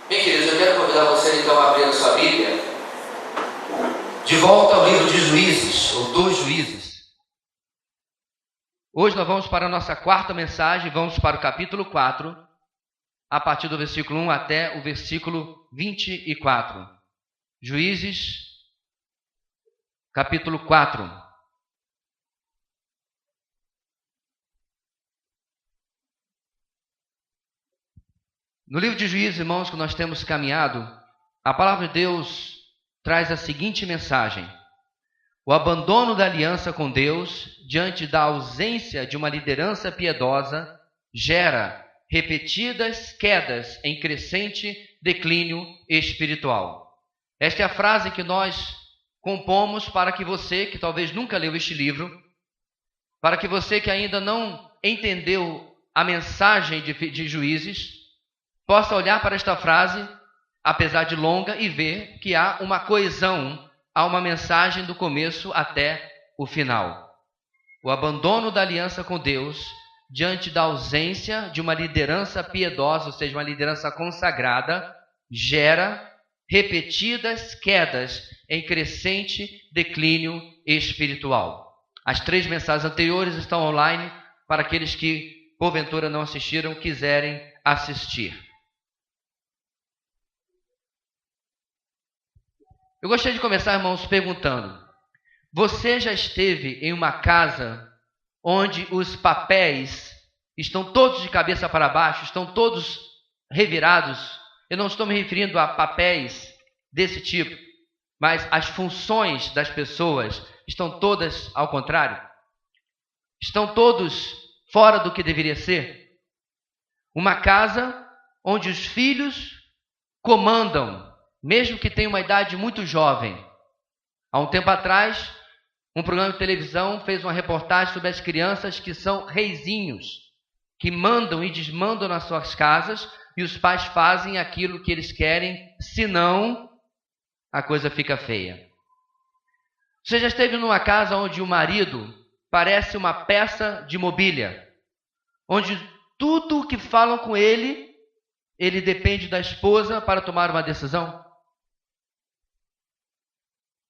Bem, queridos, eu quero convidar você então a abrir a sua Bíblia De volta ao livro de Juízes, ou dos Juízes. Hoje nós vamos para a nossa quarta mensagem, vamos para o capítulo 4, a partir do versículo 1 até o versículo 24. Juízes, capítulo 4. No livro de Juízes, irmãos, que nós temos caminhado, a palavra de Deus traz a seguinte mensagem: o abandono da aliança com Deus diante da ausência de uma liderança piedosa gera repetidas quedas em crescente declínio espiritual. Esta é a frase que nós compomos para que você, que talvez nunca leu este livro, para que você que ainda não entendeu a mensagem de Juízes, possa olhar para esta frase, apesar de longa, e ver que há uma coesão, há uma mensagem do começo até o final. O abandono da aliança com Deus, diante da ausência de uma liderança piedosa, ou seja, uma liderança consagrada, gera repetidas quedas em crescente declínio espiritual. As 3 mensagens anteriores estão online para aqueles que, porventura, não assistiram, quiserem assistir. Eu gostaria de começar, irmãos, perguntando: você já esteve em uma casa onde os papéis estão todos de cabeça para baixo, estão todos revirados? Eu não estou me referindo a papéis desse tipo, mas as funções das pessoas estão todas ao contrário? Estão todos fora do que deveria ser? Uma casa onde os filhos comandam, mesmo que tenha uma idade muito jovem. Há um tempo atrás, um programa de televisão fez uma reportagem sobre as crianças que são reizinhos, que mandam e desmandam nas suas casas, e os pais fazem aquilo que eles querem, senão a coisa fica feia. Você já esteve numa casa onde o marido parece uma peça de mobília, onde tudo o que falam com ele depende da esposa para tomar uma decisão?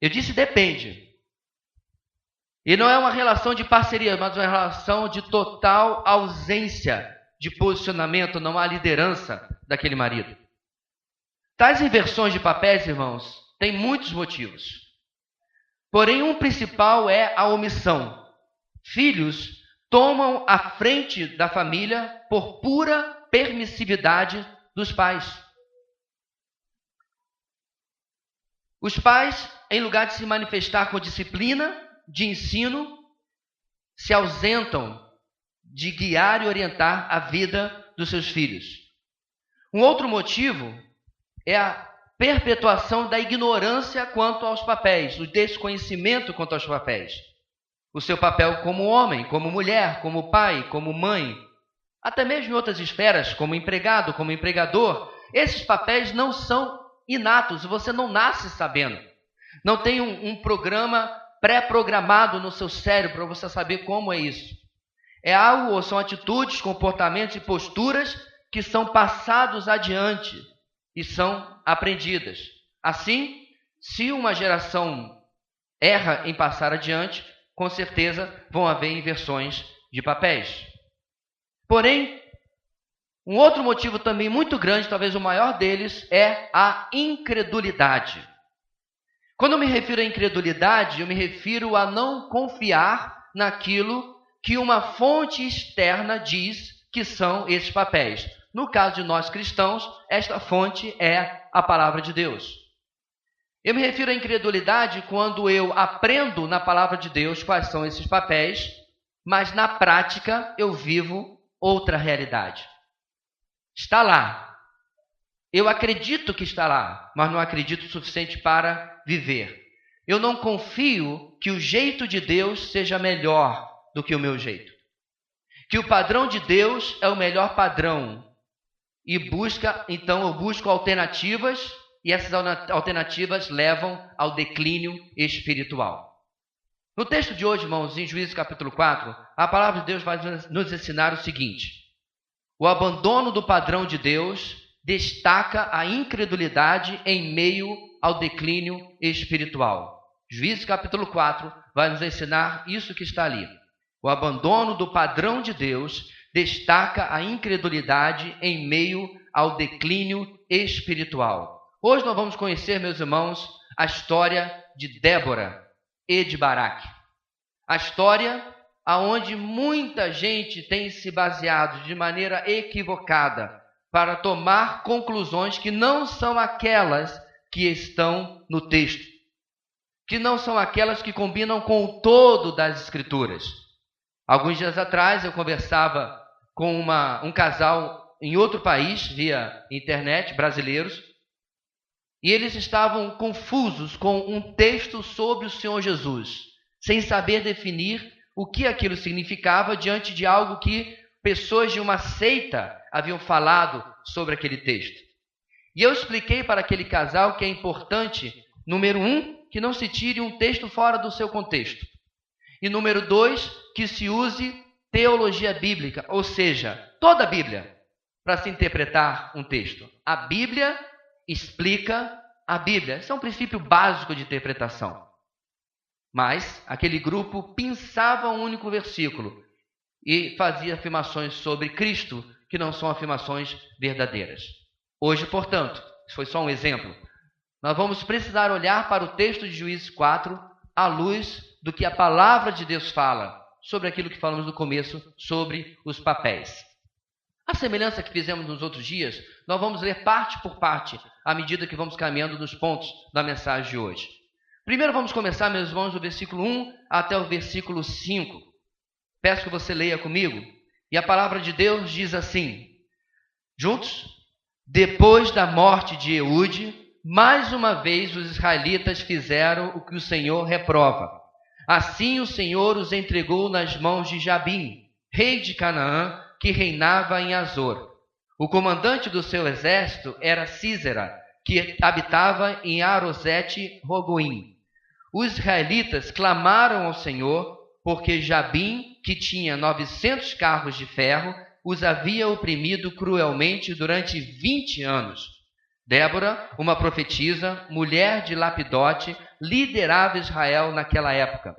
Eu disse depende. E não é uma relação de parceria, mas uma relação de total ausência de posicionamento, não há liderança daquele marido. Tais inversões de papéis, irmãos, têm muitos motivos. Porém, um principal é a omissão. Filhos tomam a frente da família por pura permissividade dos pais. Os pais, em lugar de se manifestar com disciplina, de ensino, se ausentam de guiar e orientar a vida dos seus filhos. Um outro motivo é a perpetuação da ignorância quanto aos papéis, o desconhecimento quanto aos papéis. O seu papel como homem, como mulher, como pai, como mãe, até mesmo em outras esferas, como empregado, como empregador, esses papéis não são inatos, você não nasce sabendo. Não tem um programa pré-programado no seu cérebro para você saber como é isso. É algo, ou são atitudes, comportamentos e posturas que são passados adiante e são aprendidas. Assim, se uma geração erra em passar adiante, com certeza vão haver inversões de papéis. Porém, um outro motivo também muito grande, talvez o maior deles, é a incredulidade. Quando eu me refiro à incredulidade, eu me refiro a não confiar naquilo que uma fonte externa diz que são esses papéis. No caso de nós cristãos, esta fonte é a palavra de Deus. Eu me refiro à incredulidade quando eu aprendo na palavra de Deus quais são esses papéis, mas na prática eu vivo outra realidade. Está lá. Eu acredito que está lá, mas não acredito o suficiente para viver. Eu não confio que o jeito de Deus seja melhor do que o meu jeito. Que o padrão de Deus é o melhor padrão. Então eu busco alternativas, e essas alternativas levam ao declínio espiritual. No texto de hoje, irmãos, em Juízes capítulo 4, a palavra de Deus vai nos ensinar o seguinte: o abandono do padrão de Deus destaca a incredulidade em meio ao declínio espiritual. Juízes capítulo 4 vai nos ensinar isso que está ali. O abandono do padrão de Deus destaca a incredulidade em meio ao declínio espiritual. Hoje nós vamos conhecer, meus irmãos, a história de Débora e de Baraque. A história aonde muita gente tem se baseado de maneira equivocada para tomar conclusões que não são aquelas que estão no texto, que não são aquelas que combinam com o todo das Escrituras. Alguns dias atrás eu conversava com um casal em outro país, via internet, brasileiros, e eles estavam confusos com um texto sobre o Senhor Jesus, sem saber definir o que aquilo significava diante de algo que pessoas de uma seita haviam falado sobre aquele texto. E eu expliquei para aquele casal que é importante, número 1, que não se tire um texto fora do seu contexto. E número 2, que se use teologia bíblica, ou seja, toda a Bíblia, para se interpretar um texto. A Bíblia explica a Bíblia. Esse é um princípio básico de interpretação. Mas aquele grupo pensava um único versículo e fazia afirmações sobre Cristo que não são afirmações verdadeiras. Hoje, portanto, isso foi só um exemplo, nós vamos precisar olhar para o texto de Juízes 4 à luz do que a palavra de Deus fala sobre aquilo que falamos no começo, sobre os papéis. A semelhança que fizemos nos outros dias, nós vamos ler parte por parte, à medida que vamos caminhando nos pontos da mensagem de hoje. Primeiro vamos começar, meus irmãos, do versículo 1 até o versículo 5. Peço que você leia comigo. E a palavra de Deus diz assim, juntos: depois da morte de Eude, mais uma vez os israelitas fizeram o que o Senhor reprova. Assim o Senhor os entregou nas mãos de Jabim, rei de Canaã, que reinava em Azor. O comandante do seu exército era Sísera, que habitava em Arosete-Rogoim. Os israelitas clamaram ao Senhor, porque Jabim, que tinha 900 carros de ferro, os havia oprimido cruelmente durante 20 anos. Débora, uma profetisa, mulher de Lapidote, liderava Israel naquela época.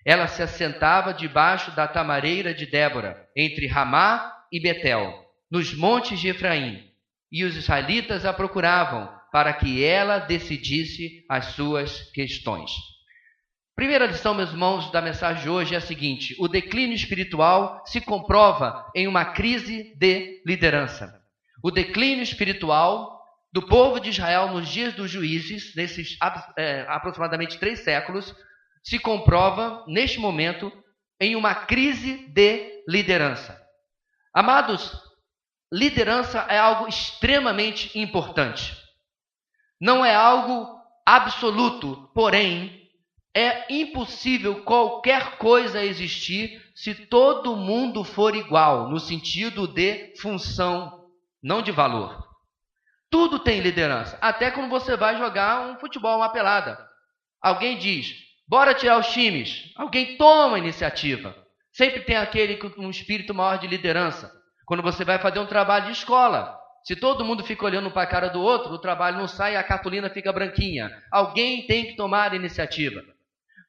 Ela se assentava debaixo da tamareira de Débora, entre Ramá e Betel, nos montes de Efraim, e os israelitas a procuravam para que ela decidisse as suas questões. Primeira lição, meus irmãos, da mensagem de hoje é a seguinte: o declínio espiritual se comprova em uma crise de liderança. O declínio espiritual do povo de Israel nos dias dos juízes, nesses aproximadamente 3 séculos, se comprova, neste momento, em uma crise de liderança. Amados, liderança é algo extremamente importante. Não é algo absoluto, porém, é impossível qualquer coisa existir se todo mundo for igual, no sentido de função, não de valor. Tudo tem liderança, até quando você vai jogar um futebol, uma pelada. Alguém diz, bora tirar os times. Alguém toma a iniciativa. Sempre tem aquele com um espírito maior de liderança. Quando você vai fazer um trabalho de escola, se todo mundo fica olhando para a cara do outro, o trabalho não sai e a cartolina fica branquinha. Alguém tem que tomar a iniciativa.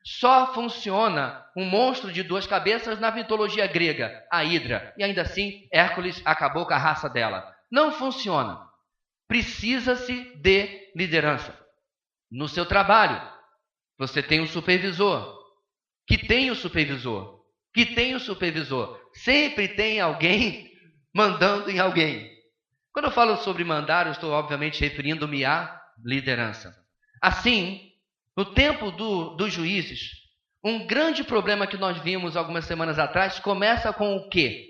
Só funciona um monstro de 2 cabeças na mitologia grega, a Hidra. E ainda assim, Hércules acabou com a raça dela. Não funciona. Precisa-se de liderança. No seu trabalho, você tem um supervisor, que tem o supervisor, que tem o supervisor. Sempre tem alguém mandando em alguém. Quando eu falo sobre mandar, eu estou obviamente referindo-me à liderança. Assim, no tempo dos juízes, um grande problema que nós vimos algumas semanas atrás começa com o quê?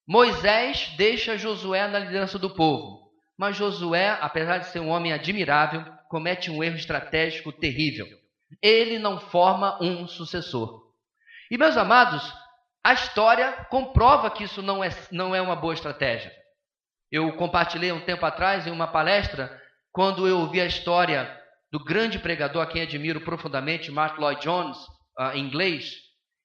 Moisés deixa Josué na liderança do povo. Mas Josué, apesar de ser um homem admirável, comete um erro estratégico terrível. Ele não forma um sucessor. E, meus amados, a história comprova que isso não é uma boa estratégia. Eu compartilhei um tempo atrás em uma palestra, quando eu ouvi a história do grande pregador a quem admiro profundamente, Martyn Lloyd-Jones, inglês,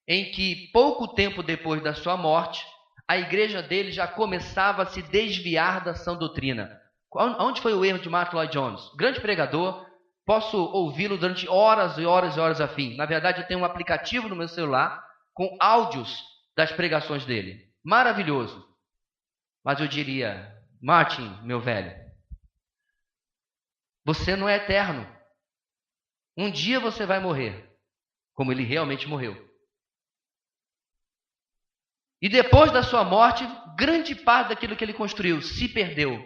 em que pouco tempo depois da sua morte, a igreja dele já começava a se desviar da sã doutrina. Onde foi o erro de Martyn Lloyd-Jones? Grande pregador, posso ouvi-lo durante horas e horas e horas a fim. Na verdade, eu tenho um aplicativo no meu celular com áudios das pregações dele. Maravilhoso. Mas eu diria, Martyn, meu velho, você não é eterno. Um dia você vai morrer, como ele realmente morreu. E depois da sua morte, grande parte daquilo que ele construiu se perdeu,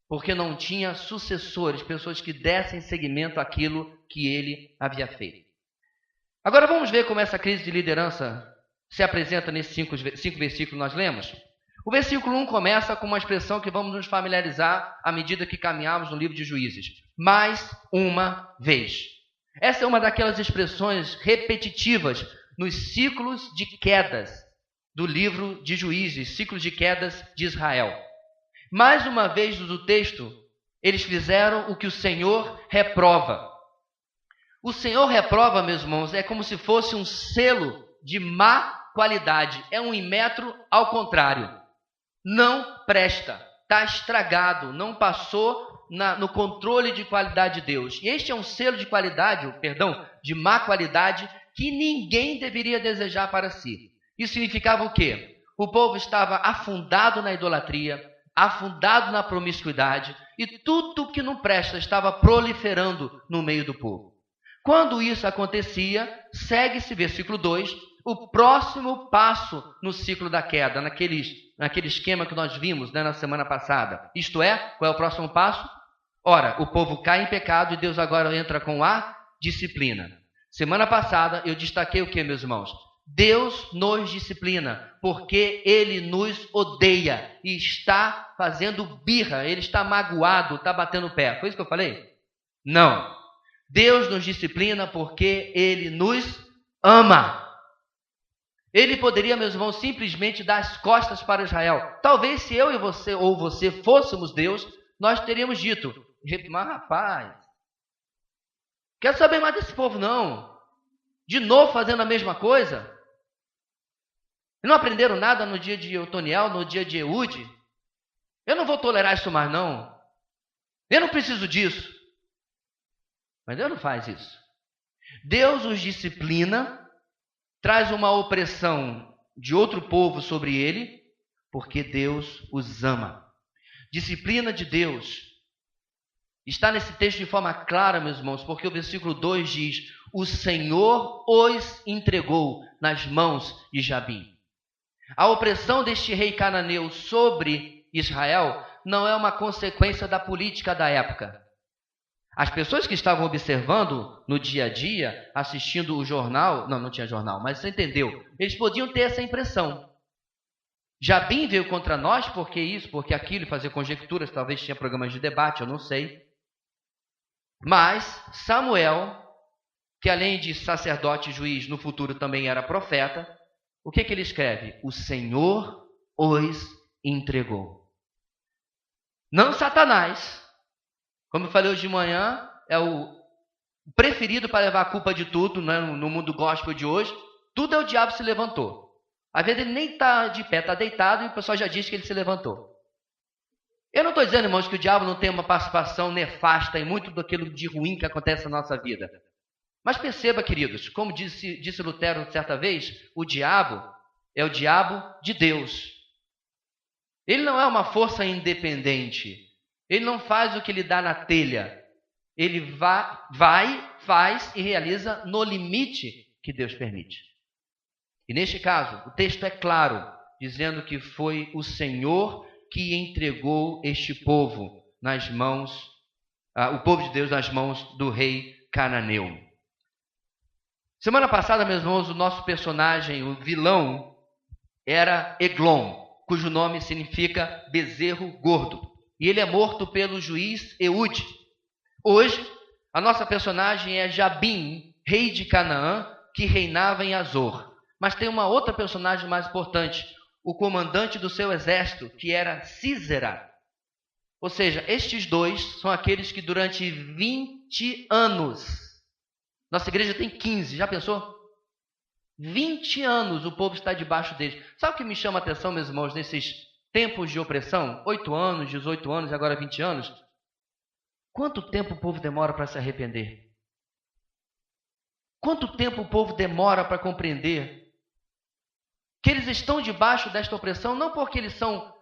porque não tinha sucessores, pessoas que dessem seguimento àquilo que ele havia feito. Agora vamos ver como essa crise de liderança se apresenta nesses 5 versículos que nós lemos. O versículo 1 começa com uma expressão que vamos nos familiarizar à medida que caminhamos no livro de Juízes. Mais uma vez. Essa é uma daquelas expressões repetitivas nos ciclos de quedas do livro de Juízes, ciclos de quedas de Israel. Mais uma vez no texto, eles fizeram o que o Senhor reprova. O Senhor reprova, meus irmãos, é como se fosse um selo de má qualidade. É um imetro ao contrário. Não presta, está estragado, não passou no controle de qualidade de Deus. E este é um selo de qualidade, de má qualidade, que ninguém deveria desejar para si. Isso significava o quê? O povo estava afundado na idolatria, afundado na promiscuidade, e tudo que não presta estava proliferando no meio do povo. Quando isso acontecia, segue-se, versículo 2, o próximo passo no ciclo da queda, naquele esquema que nós vimos, na semana passada. Isto é, qual é o próximo passo? Ora, o povo cai em pecado e Deus agora entra com a disciplina. Semana passada eu destaquei o que, meus irmãos? Deus nos disciplina porque Ele nos odeia e está fazendo birra, Ele está magoado, está batendo o pé. Foi isso que eu falei? Não. Deus nos disciplina porque Ele nos ama. Ele poderia, meus irmãos, simplesmente dar as costas para Israel. Talvez se eu e você, ou você, fôssemos Deus, nós teríamos dito, mas rapaz, quero saber mais desse povo não. De novo fazendo a mesma coisa? Não aprenderam nada no dia de Otoniel, no dia de Eude? Eu não vou tolerar isso mais não. Eu não preciso disso. Mas Deus não faz isso. Deus os disciplina, traz uma opressão de outro povo sobre ele, porque Deus os ama. Disciplina de Deus está nesse texto de forma clara, meus irmãos, porque o versículo 2 diz: o Senhor os entregou nas mãos de Jabim. A opressão deste rei cananeu sobre Israel não é uma consequência da política da época. As pessoas que estavam observando no dia a dia, assistindo o jornal, não tinha jornal, mas você entendeu, eles podiam ter essa impressão. Jabim veio contra nós, porque isso, porque aquilo, fazer conjecturas, talvez tinha programas de debate, eu não sei. Mas Samuel, que além de sacerdote e juiz, no futuro também era profeta, o que ele escreve? O Senhor os entregou. Não Satanás. Como eu falei hoje de manhã, é o preferido para levar a culpa de tudo, né? No mundo gospel de hoje. Tudo é o diabo se levantou. Às vezes ele nem está de pé, está deitado e o pessoal já diz que ele se levantou. Eu não estou dizendo, irmãos, que o diabo não tem uma participação nefasta em muito daquilo de ruim que acontece na nossa vida. Mas perceba, queridos, como disse Lutero certa vez, o diabo é o diabo de Deus. Ele não é uma força independente. Ele não faz o que lhe dá na telha. Ele faz e realiza no limite que Deus permite. E neste caso, o texto é claro, dizendo que foi o Senhor que entregou este povo nas mãos, o povo de Deus nas mãos do rei cananeu. Semana passada, meus irmãos, o nosso personagem, o vilão, era Eglon, cujo nome significa bezerro gordo. E ele é morto pelo juiz Eude. Hoje, a nossa personagem é Jabim, rei de Canaã, que reinava em Azor. Mas tem uma outra personagem mais importante, o comandante do seu exército, que era Sísera. Ou seja, estes dois são aqueles que durante 20 anos, nossa igreja tem 15, já pensou? 20 anos o povo está debaixo deles. Sabe o que me chama a atenção, meus irmãos, nesses tempos de opressão? 8 anos, 18 anos e agora 20 anos. quanto tempo o povo demora para se arrepender? Quanto tempo o povo demora para compreender que eles estão debaixo desta opressão, não porque eles são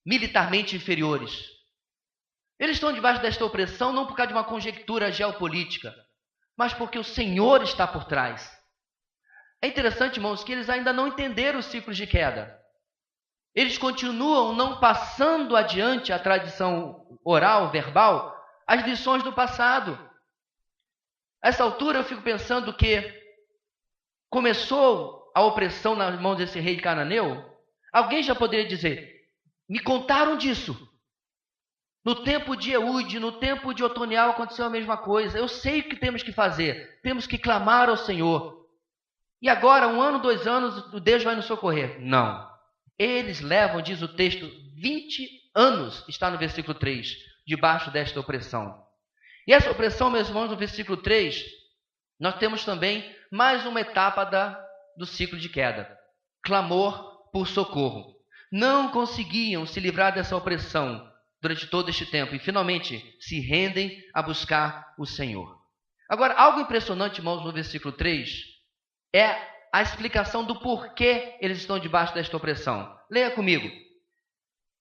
militarmente inferiores. Eles estão debaixo desta opressão não por causa de uma conjectura geopolítica, mas porque o Senhor está por trás. É interessante, irmãos, que eles ainda não entenderam os ciclos de queda. Eles continuam não passando adiante a tradição oral, verbal, as lições do passado. A essa altura eu fico pensando que começou a opressão nas mãos desse rei cananeu. Alguém já poderia dizer, me contaram disso. No tempo de Eude, no tempo de Otoniel aconteceu a mesma coisa. Eu sei o que temos que fazer. Temos que clamar ao Senhor. E agora, 1 ano, 2 anos, o Deus vai nos socorrer. Não. Eles levam, diz o texto, 20 anos, está no versículo 3, debaixo desta opressão. E essa opressão, meus irmãos, no versículo 3, nós temos também mais uma etapa do ciclo de queda. Clamor por socorro. Não conseguiam se livrar dessa opressão durante todo este tempo e finalmente se rendem a buscar o Senhor. Agora, algo impressionante, irmãos, no versículo 3, é a explicação do porquê eles estão debaixo desta opressão. Leia comigo.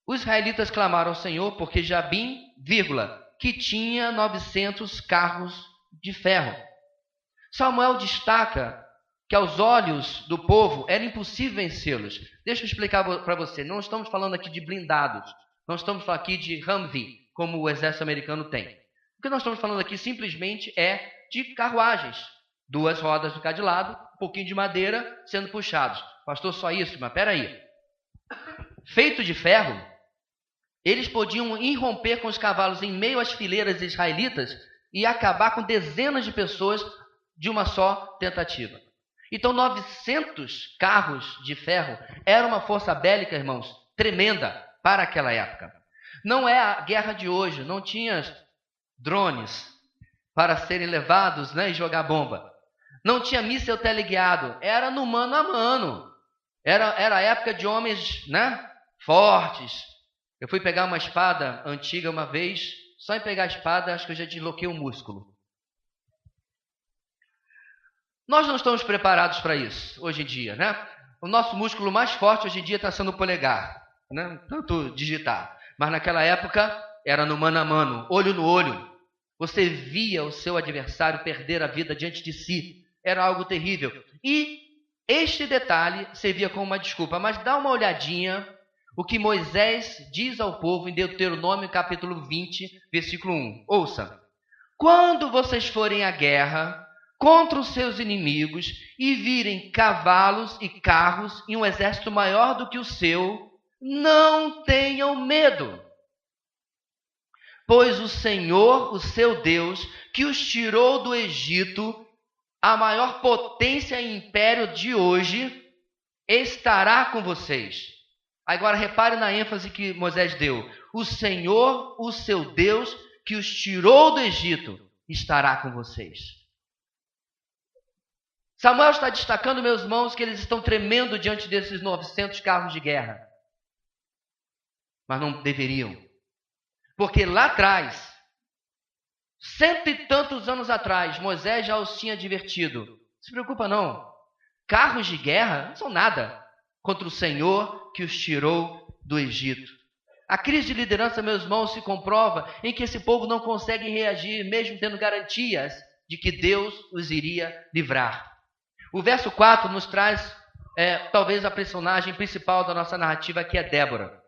Os israelitas clamaram ao Senhor porque Jabim, que tinha 900 carros de ferro. Samuel destaca que aos olhos do povo era impossível vencê-los. Deixa eu explicar para você. Não estamos falando aqui de blindados. Não estamos falando aqui de Humvee, como o exército americano tem. O que nós estamos falando aqui simplesmente é de carruagens. 2 rodas de cada lado, um pouquinho de madeira sendo puxados. Pastor, só isso? Mas peraí. Feito de ferro, eles podiam irromper com os cavalos em meio às fileiras israelitas e acabar com dezenas de pessoas de uma só tentativa. Então, 900 carros de ferro era uma força bélica, irmãos, tremenda para aquela época. Não é a guerra de hoje, não tinha drones para serem levados, e jogar bomba. Não tinha míssil teleguiado, era no mano a mano. Era a época de homens, fortes. Eu fui pegar uma espada antiga uma vez, só em pegar a espada acho que eu já desloquei o músculo. Nós não estamos preparados para isso hoje em dia, O nosso músculo mais forte hoje em dia está sendo o polegar, tanto digitar. Mas naquela época era no mano a mano, olho no olho. Você via o seu adversário perder a vida diante de si. Era algo terrível. E este detalhe servia como uma desculpa. Mas dá uma olhadinha o que Moisés diz ao povo em Deuteronômio capítulo 20, versículo 1. Ouça. Quando vocês forem à guerra contra os seus inimigos e virem cavalos e carros e um exército maior do que o seu, não tenham medo. Pois o Senhor, o seu Deus, que os tirou do Egito, a maior potência e império de hoje, estará com vocês. Agora repare na ênfase que Moisés deu. O Senhor, o seu Deus, que os tirou do Egito, estará com vocês. Samuel está destacando, meus irmãos, que eles estão tremendo diante desses 900 carros de guerra. Mas não deveriam. Porque lá atrás, 100 e tantos anos atrás, Moisés já os tinha advertido. Não se preocupa não. Carros de guerra não são nada contra o Senhor que os tirou do Egito. A crise de liderança, meus irmãos, se comprova em que esse povo não consegue reagir, mesmo tendo garantias de que Deus os iria livrar. O verso 4 nos traz talvez a personagem principal da nossa narrativa, que é Débora.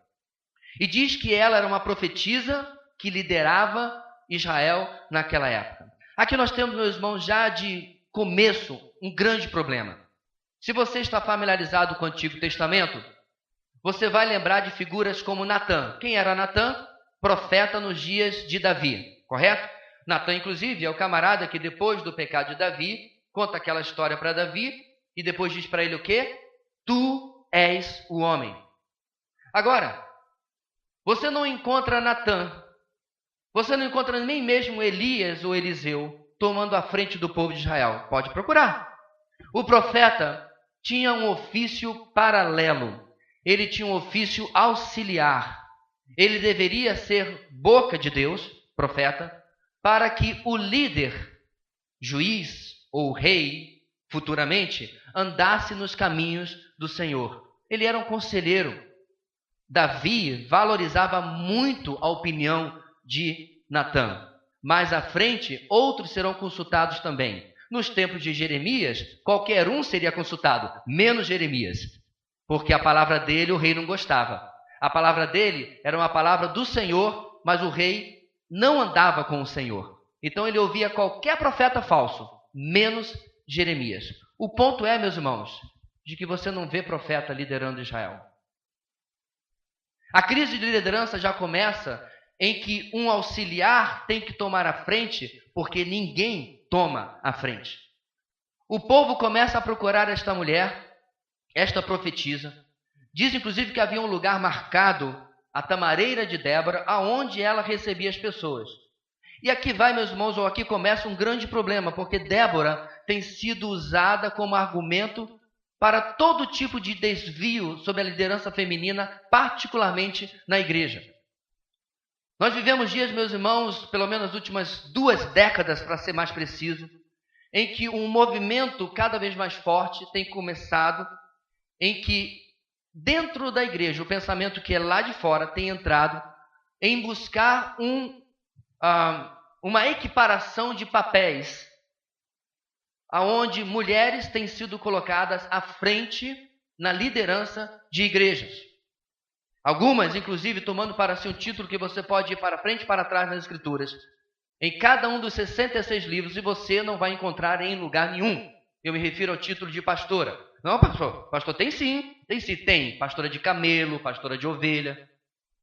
E diz que ela era uma profetisa que liderava Israel naquela época. Aqui nós temos, meus irmãos, já de começo, um grande problema. Se você está familiarizado com o Antigo Testamento, você vai lembrar de figuras como Natã. Quem era Natã? Profeta nos dias de Davi, correto? Natã, inclusive, é o camarada que depois do pecado de Davi, conta aquela história para Davi e depois diz para ele o quê? Tu és o homem. Agora, você não encontra Natã, você não encontra nem mesmo Elias ou Eliseu tomando a frente do povo de Israel. Pode procurar. O profeta tinha um ofício paralelo. Ele tinha um ofício auxiliar. Ele deveria ser boca de Deus, profeta, para que o líder, juiz ou rei, futuramente, andasse nos caminhos do Senhor. Ele era um conselheiro. Davi valorizava muito a opinião de Natã. Mais à frente, outros serão consultados também. Nos tempos de Jeremias, qualquer um seria consultado, menos Jeremias, porque a palavra dele o rei não gostava. A palavra dele era uma palavra do Senhor, mas o rei não andava com o Senhor. Então ele ouvia qualquer profeta falso, menos Jeremias. O ponto é, meus irmãos, de que você não vê profeta liderando Israel. A crise de liderança já começa em que um auxiliar tem que tomar a frente, porque ninguém toma a frente. O povo começa a procurar esta mulher, esta profetisa. Diz inclusive que havia um lugar marcado, a tamareira de Débora, aonde ela recebia as pessoas. E aqui vai, meus irmãos, ou aqui começa um grande problema, porque Débora tem sido usada como argumento para todo tipo de desvio sobre a liderança feminina, particularmente na igreja. Nós vivemos dias, meus irmãos, pelo menos as últimas 2 décadas, para ser mais preciso, em que um movimento cada vez mais forte tem começado, em que dentro da igreja, o pensamento que é lá de fora tem entrado em buscar uma equiparação de papéis, aonde mulheres têm sido colocadas à frente na liderança de igrejas. Algumas, inclusive, tomando para si um título que você pode ir para frente e para trás nas Escrituras. Em cada um dos 66 livros, e você não vai encontrar em lugar nenhum. Eu me refiro ao título de pastora. Não, pastor. Pastor tem sim. Tem. Pastora de camelo, pastora de ovelha.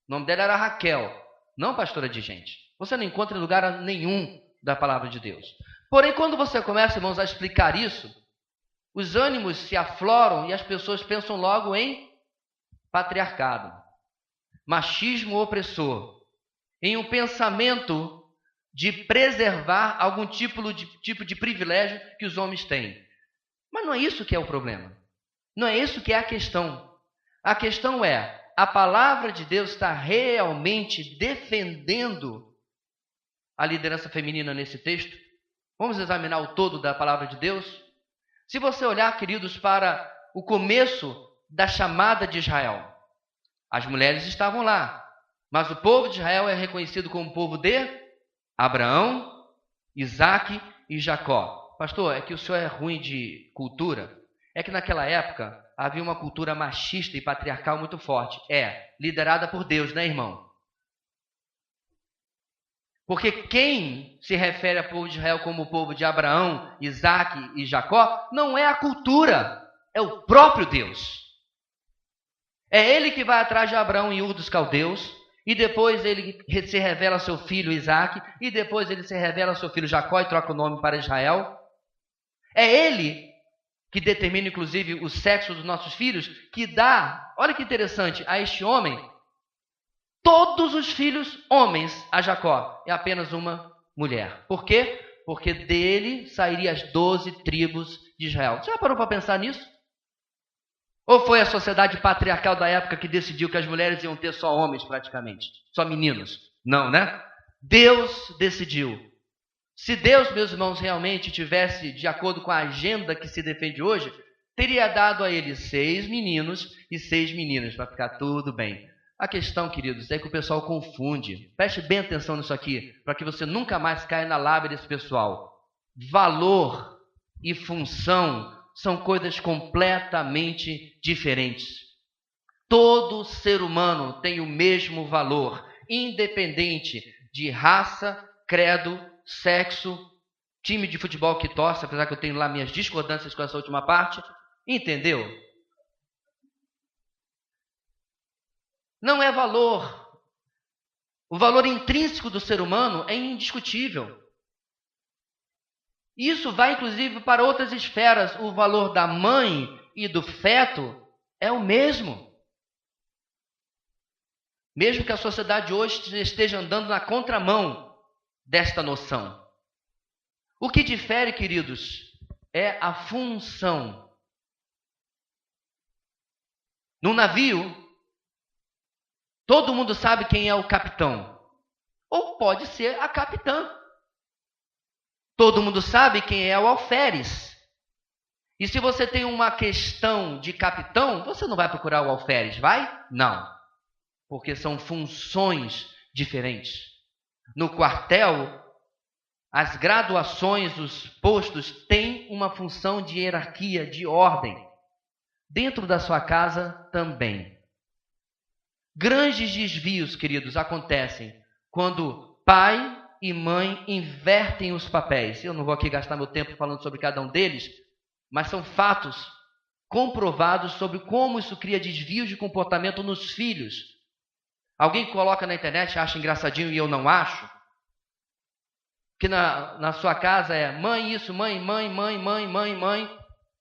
O nome dela era Raquel. Não pastora de gente. Você não encontra em lugar nenhum da palavra de Deus. Porém, quando você começa, irmãos, a explicar isso, os ânimos se afloram e as pessoas pensam logo em patriarcado, machismo opressor, em um pensamento de preservar algum tipo de privilégio que os homens têm. Mas não é isso que é o problema. Não é isso que é a questão. A questão é, a palavra de Deus está realmente defendendo a liderança feminina nesse texto? Vamos examinar o todo da palavra de Deus? Se você olhar, queridos, para o começo da chamada de Israel, as mulheres estavam lá, mas o povo de Israel é reconhecido como povo de Abraão, Isaque e Jacó. Pastor, é que o senhor é ruim de cultura? É que naquela época havia uma cultura machista e patriarcal muito forte. Liderada por Deus, né, irmão? Porque quem se refere ao povo de Israel como o povo de Abraão, Isaque e Jacó, não é a cultura, é o próprio Deus. É ele que vai atrás de Abraão em Ur dos Caldeus, e depois ele se revela ao seu filho Isaque, e depois ele se revela ao seu filho Jacó e troca o nome para Israel. É ele que determina, inclusive, o sexo dos nossos filhos, que dá, olha que interessante, a este homem, todos os filhos homens a Jacó, e apenas uma mulher. Por quê? Porque dele sairia as 12 tribos de Israel. Você já parou para pensar nisso? Ou foi a sociedade patriarcal da época que decidiu que as mulheres iam ter só homens praticamente? Só meninos? Não, né? Deus decidiu. Se Deus, meus irmãos, realmente tivesse de acordo com a agenda que se defende hoje, teria dado a eles 6 meninos e 6 meninas, para ficar tudo bem. A questão, queridos, é que o pessoal confunde. Preste bem atenção nisso aqui, para que você nunca mais caia na lábia desse pessoal. Valor e função são coisas completamente diferentes. Todo ser humano tem o mesmo valor, independente de raça, credo, sexo, time de futebol que torce, apesar que eu tenho lá minhas discordâncias com essa última parte. Entendeu? Não é valor. O valor intrínseco do ser humano é indiscutível. Isso vai, inclusive, para outras esferas. O valor da mãe e do feto é o mesmo. Mesmo que a sociedade hoje esteja andando na contramão desta noção. O que difere, queridos, é a função. No navio, todo mundo sabe quem é o capitão. ou pode ser a capitã. Todo mundo sabe quem é o alferes. E se você tem uma questão de capitão, você não vai procurar o alferes, vai? Não, porque são funções diferentes. No quartel, as graduações, os postos têm uma função de hierarquia, de ordem. Dentro da sua casa também. Grandes desvios, queridos, acontecem quando pai e mãe invertem os papéis. Eu não vou aqui gastar meu tempo falando sobre cada um deles, mas são fatos comprovados sobre como isso cria desvios de comportamento nos filhos. Alguém coloca na internet, acha engraçadinho e eu não acho? Que na sua casa é mãe isso, mãe.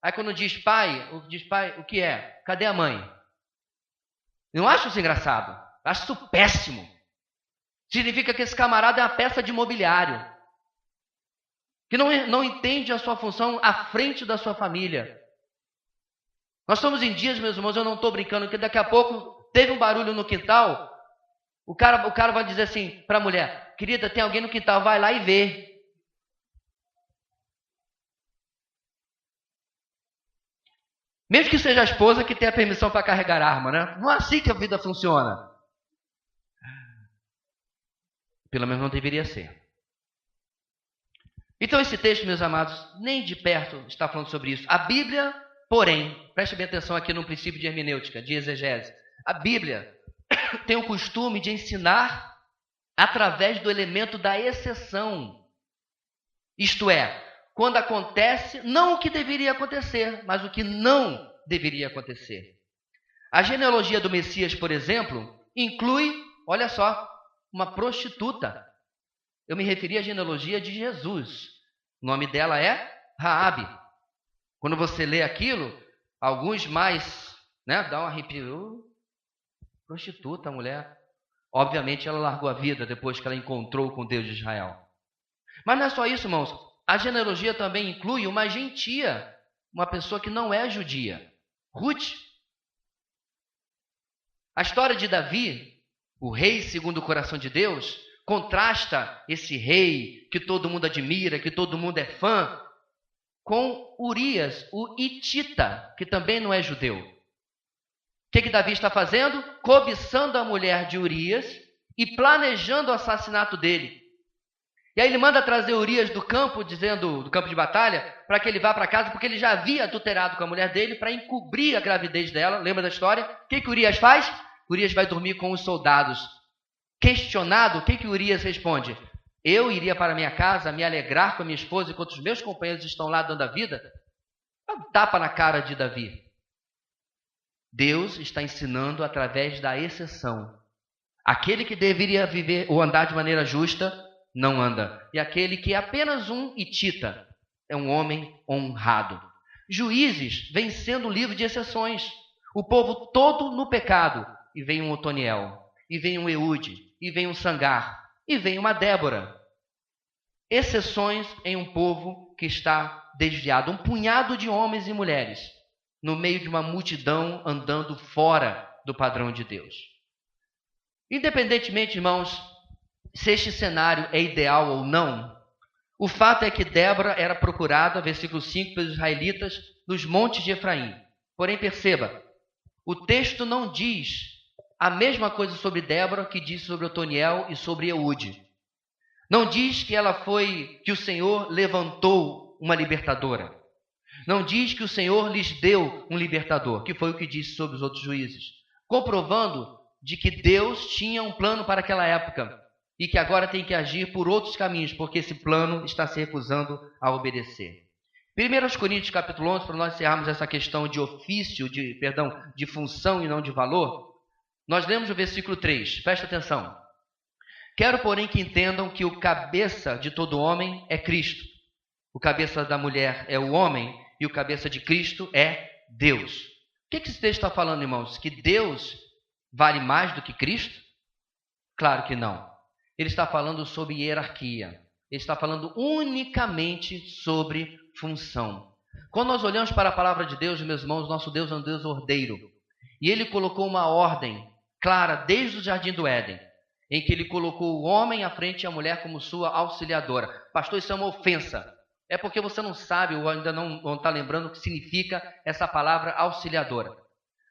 Aí quando diz pai, o que é? Cadê a mãe? Não acho isso engraçado. Acho isso péssimo. Significa que esse camarada é uma peça de mobiliário. Que não entende a sua função à frente da sua família. Nós estamos em dias, meus irmãos, eu não estou brincando, que daqui a pouco teve um barulho no quintal, o cara vai dizer assim para a mulher, querida, tem alguém no quintal, vai lá e vê. Mesmo que seja a esposa que tenha permissão para carregar arma, né? Não é assim que a vida funciona. Pelo menos não deveria ser. Então esse texto, meus amados, nem de perto está falando sobre isso. A Bíblia, porém, preste bem atenção aqui no princípio de hermenêutica, de exegese. A Bíblia tem o costume de ensinar através do elemento da exceção. Isto é, quando acontece, não o que deveria acontecer, mas o que não deveria acontecer. A genealogia do Messias, por exemplo, inclui, olha só, uma prostituta. Eu me referi à genealogia de Jesus. O nome dela é Raabe. Quando você lê aquilo, alguns mais, dá um arrepio. Prostituta, a mulher. Obviamente ela largou a vida depois que ela encontrou com Deus de Israel. Mas não é só isso, irmãos. A genealogia também inclui uma gentia, uma pessoa que não é judia. Ruth. A história de Davi, o rei segundo o coração de Deus, contrasta esse rei que todo mundo admira, que todo mundo é fã, com Urias, o hitita, que também não é judeu. O que Davi está fazendo? Cobiçando a mulher de Urias e planejando o assassinato dele. E aí ele manda trazer Urias do campo, do campo de batalha, para que ele vá para casa, porque ele já havia adulterado com a mulher dele para encobrir a gravidez dela. Lembra da história? O que Urias faz? Urias vai dormir com os soldados. Questionado, o que Urias responde? Eu iria para minha casa me alegrar com a minha esposa enquanto os meus companheiros estão lá dando a vida? Um tapa na cara de Davi. Deus está ensinando através da exceção. Aquele que deveria viver ou andar de maneira justa, não anda. E aquele que é apenas um hitita, é um homem honrado. Juízes vem sendo um livro de exceções. O povo todo no pecado. E vem um Otoniel, e vem um Eude, e vem um Sangar, e vem uma Débora. Exceções em um povo que está desviado. Um punhado de homens e mulheres no meio de uma multidão andando fora do padrão de Deus. Independentemente, irmãos, se este cenário é ideal ou não, o fato é que Débora era procurada, versículo 5, pelos israelitas nos montes de Efraim. Porém, perceba, o texto não diz a mesma coisa sobre Débora que diz sobre Otoniel e sobre Eude. Não diz que o Senhor levantou uma libertadora. Não diz que o Senhor lhes deu um libertador, que foi o que disse sobre os outros juízes. Comprovando de que Deus tinha um plano para aquela época e que agora tem que agir por outros caminhos, porque esse plano está se recusando a obedecer. 1 Coríntios capítulo 11, para nós encerrarmos essa questão de ofício, de função e não de valor, nós lemos o versículo 3, presta atenção. Quero, porém, que entendam que o cabeça de todo homem é Cristo. O cabeça da mulher é o homem e o cabeça de Cristo é Deus. O que esse texto está falando, irmãos? Que Deus vale mais do que Cristo? Claro que não. Ele está falando sobre hierarquia. Ele está falando unicamente sobre função. Quando nós olhamos para a palavra de Deus, meus irmãos, nosso Deus é um Deus ordeiro. E Ele colocou uma ordem clara desde o Jardim do Éden. em que ele colocou o homem à frente e a mulher como sua auxiliadora. Pastor, isso é uma ofensa. É porque você não sabe ou ainda não está lembrando o que significa essa palavra auxiliadora.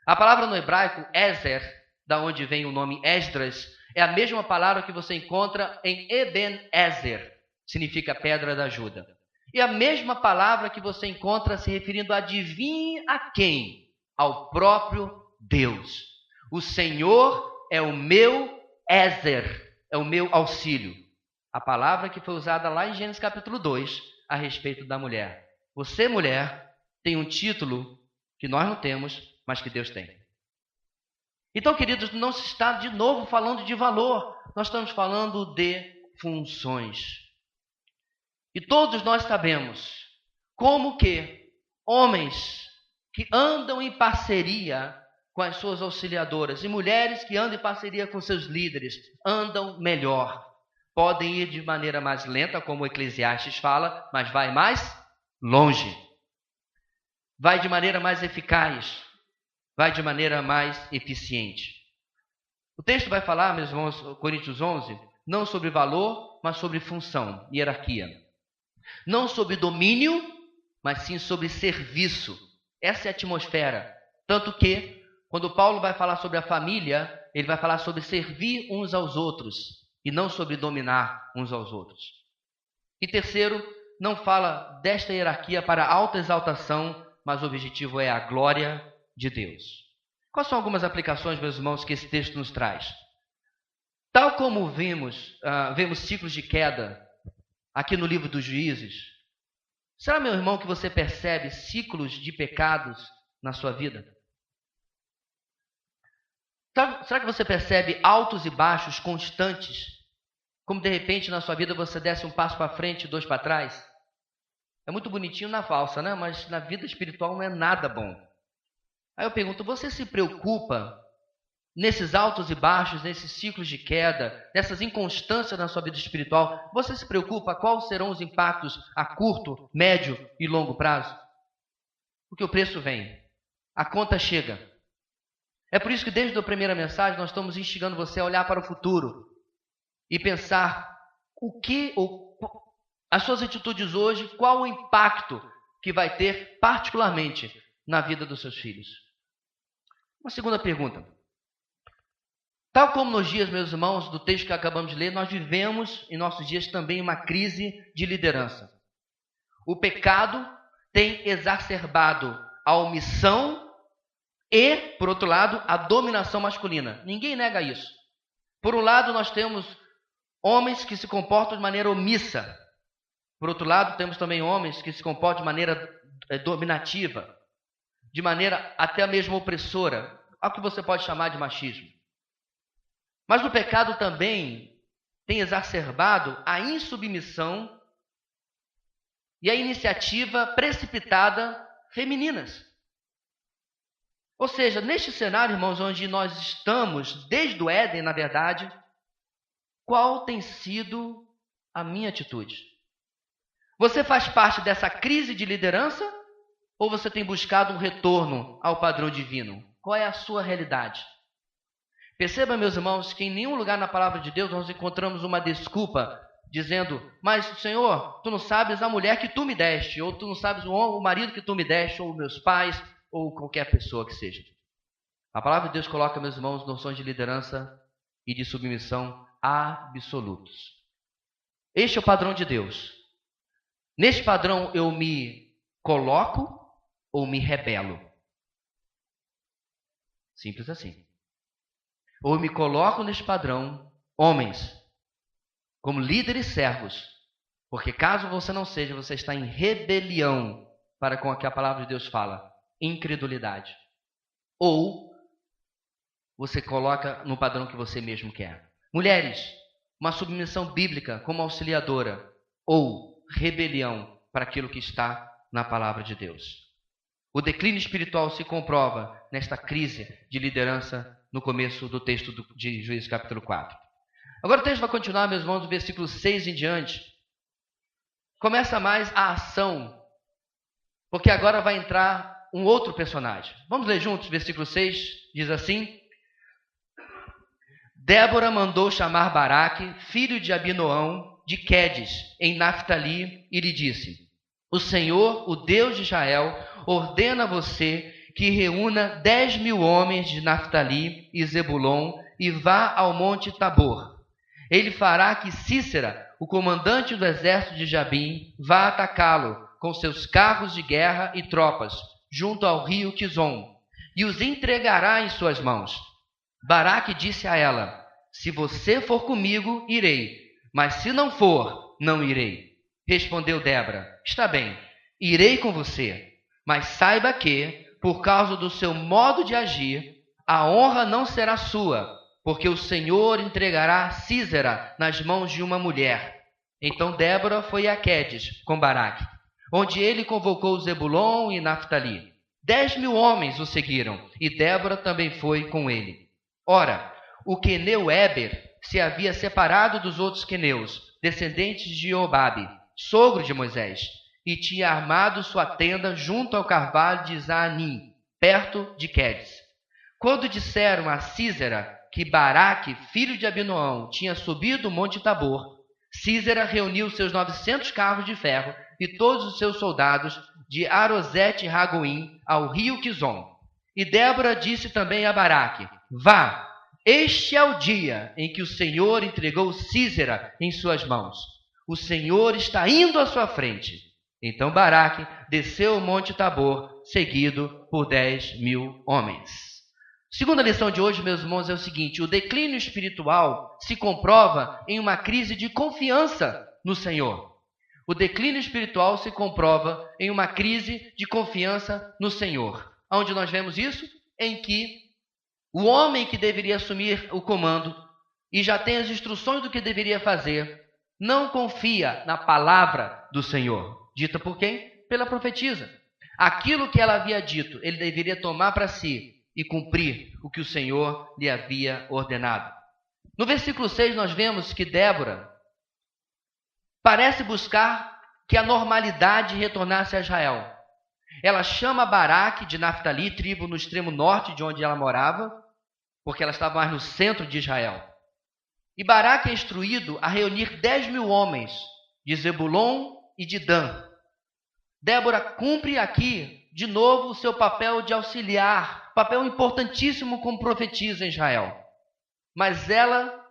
A palavra no hebraico, Ezer, da onde vem o nome Esdras, é a mesma palavra que você encontra em Eben-Ezer, significa pedra da ajuda. E a mesma palavra que você encontra se referindo a adivinhe a quem? Ao próprio Deus. O Senhor é o meu Ezer, é o meu auxílio. A palavra que foi usada lá em Gênesis capítulo 2, a respeito da mulher. Você, mulher, tem um título que nós não temos, mas que Deus tem. Então, queridos, não se está de novo falando de valor. Nós estamos falando de funções. E todos nós sabemos como que homens que andam em parceria com as suas auxiliadoras e mulheres que andam em parceria com seus líderes andam melhor. Podem ir de maneira mais lenta, como o Eclesiastes fala, mas vai mais longe. Vai de maneira mais eficaz. Vai de maneira mais eficiente. O texto vai falar, meus irmãos, Coríntios 11, não sobre valor, mas sobre função, hierarquia. Não sobre domínio, mas sim sobre serviço. Essa é a atmosfera. Tanto que, quando Paulo vai falar sobre a família, ele vai falar sobre servir uns aos outros e não sobre dominar uns aos outros. E terceiro, não fala desta hierarquia para alta exaltação, mas o objetivo é a glória de Deus. Quais são algumas aplicações, meus irmãos, que esse texto nos traz? Tal como vemos ciclos de queda aqui no livro dos Juízes, será, meu irmão, que você percebe ciclos de pecados na sua vida? Será que você percebe altos e baixos constantes? Como de repente na sua vida você desce um passo para frente e dois para trás? É muito bonitinho na falsa, né? Mas na vida espiritual não é nada bom. Aí eu pergunto, você se preocupa nesses altos e baixos, nesses ciclos de queda, nessas inconstâncias na sua vida espiritual? Você se preocupa quais serão os impactos a curto, médio e longo prazo? Porque o preço vem, a conta chega. É por isso que desde a primeira mensagem nós estamos instigando você a olhar para o futuro e pensar as suas atitudes hoje, qual o impacto que vai ter particularmente na vida dos seus filhos. Uma segunda pergunta. Tal como nos dias, meus irmãos, do texto que acabamos de ler, nós vivemos em nossos dias também uma crise de liderança. O pecado tem exacerbado a omissão e, por outro lado, a dominação masculina. Ninguém nega isso. Por um lado, nós temos homens que se comportam de maneira omissa. Por outro lado, temos também homens que se comportam de maneira dominativa, de maneira até mesmo opressora, ao que você pode chamar de machismo. Mas o pecado também tem exacerbado a insubmissão e a iniciativa precipitada femininas. Ou seja, neste cenário, irmãos, onde nós estamos, desde o Éden, na verdade, qual tem sido a minha atitude? Você faz parte dessa crise de liderança ou você tem buscado um retorno ao padrão divino? Qual é a sua realidade? Perceba, meus irmãos, que em nenhum lugar na palavra de Deus nós encontramos uma desculpa dizendo, mas Senhor, tu não sabes a mulher que tu me deste, ou tu não sabes o marido que tu me deste, ou meus pais, ou qualquer pessoa que seja. A palavra de Deus coloca, meus irmãos, noções de liderança e de submissão absolutos. Este é o padrão de Deus. Neste padrão eu me coloco ou me rebelo. Simples assim. Ou eu me coloco neste padrão, homens, como líderes e servos, porque caso você não seja, você está em rebelião para com o que a palavra de Deus fala, incredulidade. Ou você coloca no padrão que você mesmo quer. Mulheres, uma submissão bíblica como auxiliadora, ou rebelião para aquilo que está na palavra de Deus. O declínio espiritual se comprova nesta crise de liderança no começo do texto de Juízes capítulo 4. Agora o texto vai continuar, meus irmãos, do versículo 6 em diante. Começa mais a ação, porque agora vai entrar um outro personagem. Vamos ler juntos, versículo 6, diz assim: Débora mandou chamar Baraque, filho de Abinoão, de Quedes, em Naftali, e lhe disse: o Senhor, o Deus de Israel, ordena a você que reúna 10.000 homens de Naftali e Zebulon e vá ao monte Tabor. Ele fará que Sísera, o comandante do exército de Jabim, vá atacá-lo com seus carros de guerra e tropas, junto ao rio Quizon, e os entregará em suas mãos. Baraque disse a ela: se você for comigo, irei, mas se não for, não irei. Respondeu Débora: está bem, irei com você, mas saiba que, por causa do seu modo de agir, a honra não será sua, porque o Senhor entregará Sísera nas mãos de uma mulher. Então Débora foi a Quedes com Baraque, onde ele convocou Zebulon e Naftali. 10.000 homens o seguiram, e Débora também foi com ele. Ora, o queneu Éber se havia separado dos outros queneus, descendentes de Jobabe, sogro de Moisés, e tinha armado sua tenda junto ao carvalho de Zaanim, perto de Quedes. Quando disseram a Sísera que Baraque, filho de Abinoão, tinha subido o monte Tabor, Sísera reuniu seus 900 carros de ferro e todos os seus soldados de Arosete-Ragoim ao rio Quizon. E Débora disse também a Baraque: vá, este é o dia em que o Senhor entregou Sísera em suas mãos. O Senhor está indo à sua frente. Então Baraque desceu o monte Tabor, seguido por 10.000 homens. Segunda lição de hoje, meus irmãos, é o seguinte: o declínio espiritual se comprova em uma crise de confiança no Senhor. O declínio espiritual se comprova em uma crise de confiança no Senhor. Onde nós vemos isso? Em que o homem que deveria assumir o comando e já tem as instruções do que deveria fazer, não confia na palavra do Senhor. Dita por quem? Pela profetisa. Aquilo que ela havia dito, ele deveria tomar para si e cumprir o que o Senhor lhe havia ordenado. No versículo 6 nós vemos que Débora parece buscar que a normalidade retornasse a Israel. Ela chama Baraque de Naftali, tribo no extremo norte de onde ela morava, porque ela estava mais no centro de Israel. E Baraque é instruído a reunir 10.000 homens de Zebulon e de Dan. Débora cumpre aqui, de novo, o seu papel de auxiliar, papel importantíssimo como profetisa em Israel. Mas ela